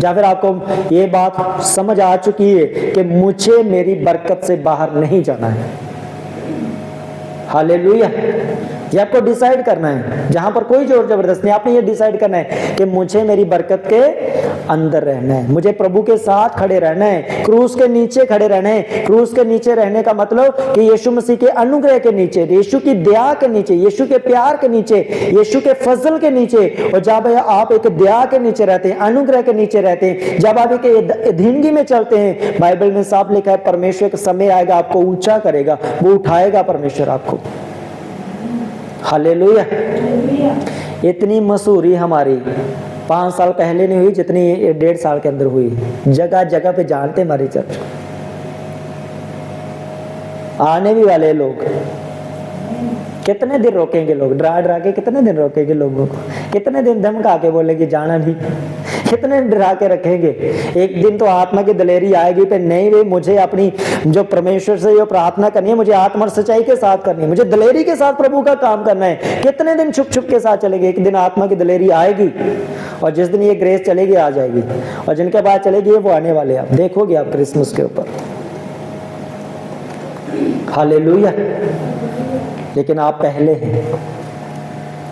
या फिर आपको ये बात समझ आ चुकी है कि मुझे मेरी बरकत से बाहर नहीं जाना है। हालेलुया। ये आपको डिसाइड करना है, जहां पर कोई जोर जबरदस्त नहीं, आपने ये डिसाइड करना है कि मुझे मेरी बरकत के अंदर रहना है, मुझे प्रभु के साथ खड़े रहना है, क्रूस के नीचे खड़े रहना है। क्रूस के नीचे रहने का मतलब कि यीशु मसीह के अनुग्रह के नीचे, यीशु की दया के नीचे, यीशु के प्यार के नीचे, यीशु के फजल के नीचे। और जब आप एक दया के नीचे रहते हैं, अनुग्रह के नीचे रहते हैं, जब आप एक अधीनगी में चलते हैं, बाइबल में साफ लिखा है परमेश्वर का समय आएगा आपको ऊंचा करेगा, वो उठाएगा परमेश्वर आपको। हालेलुया। इतनी मशहूरी हमारी 5 साल पहले नहीं हुई जितनी 1.5 साल के अंदर हुई। जगह जगह पे जानते हमारी चर्च, आने भी वाले लोग। कितने दिन रोकेंगे लोग, डरा डरा के कितने दिन रोकेंगे लोगों को, कितने दिन धमका के बोलेंगे जाना नहीं, कितने डरा के रखेंगे। एक दिन तो आत्मा की दलेरी आएगी पे नहीं भाई मुझे अपनी जो परमेश्वर से जो प्रार्थना करनी है, मुझे आत्मा और सच्चाई के साथ करनी है, मुझे दलेरी के साथ प्रभु का काम करना है। कितने दिन छुप छुप के साथ चलेंगे, एक दिन आत्मा की दलेरी आएगी और जिस दिन ये ग्रेस चलेगी आ जाएगी, और जिनके बाद चलेगी वो आने वाले आप देखोगे आप क्रिसमस के ऊपर। हालेलुया। लेकिन आप पहले हैं,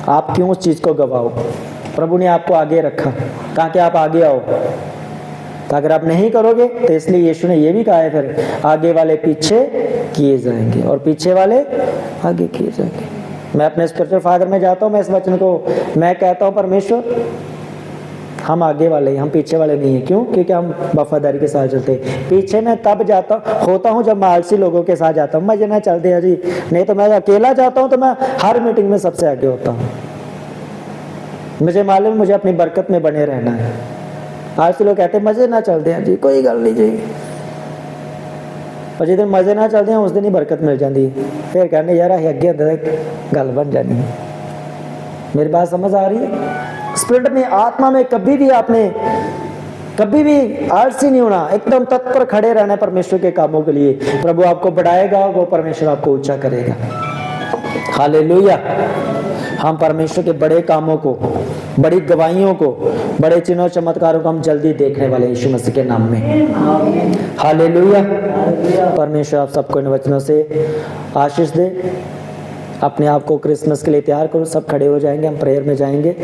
आप क्यों उस चीज को गवाओ? प्रभु ने आपको आगे रखा ताकि आप आगे आओ। तो अगर आप नहीं करोगे तो इसलिए यीशु ने ये भी कहा है फिर आगे वाले पीछे किए जाएंगे और पीछे वाले आगे किए जाएंगे। मैं अपने स्पिरिचुअल फादर में जाता हूँ, मैं इस वचन को मैं कहता हूँ परमेश्वर हम आगे वाले, हम पीछे वाले नहीं है। क्यों? क्योंकि हम वफादारी के साथ चलते हैं। पीछे मैं तब जाता होता हूँ जब मैं आलसी लोगों के साथ जाता हूँ, मजे ना चलते हैं जी, नहीं तो मैं अकेला जाता हूँ तो मैं हर मीटिंग में सबसे आगे होता हूँ। मुझे मालूम मुझे अपनी बरकत में बने रहना है। आलसी लोग कहते हैं मजे ना चलते हैं जी, कोई गल नहीं जी, और जिस दिन मजे ना चलते हैं उस दिन ही बरकत मिल जाती है। फिर कहने यार अगे गल बन जानी है। मेरी बात समझ आ रही है? स्पिरिट में, आत्मा में कभी भी आपने कभी भी आलसी नहीं होना, एकदम तत्पर खड़े रहना परमेश्वर के कामों के लिए। प्रभु आपको बढ़ाएगा, वो परमेश्वर आपको ऊंचा करेगा। हालेलुया। हम परमेश्वर के बड़े कामों को, बड़ी गवाहियों को, बड़े चिन्हों चमत्कारों को हम जल्दी देखने वाले यीशु मसीह के नाम में। हालेलुया। परमेश्वर आप सबको इन वचनों से आशीष दे। अपने आप को क्रिसमस के लिए तैयार करो। सब खड़े हो जाएंगे, हम प्रेयर में जाएंगे।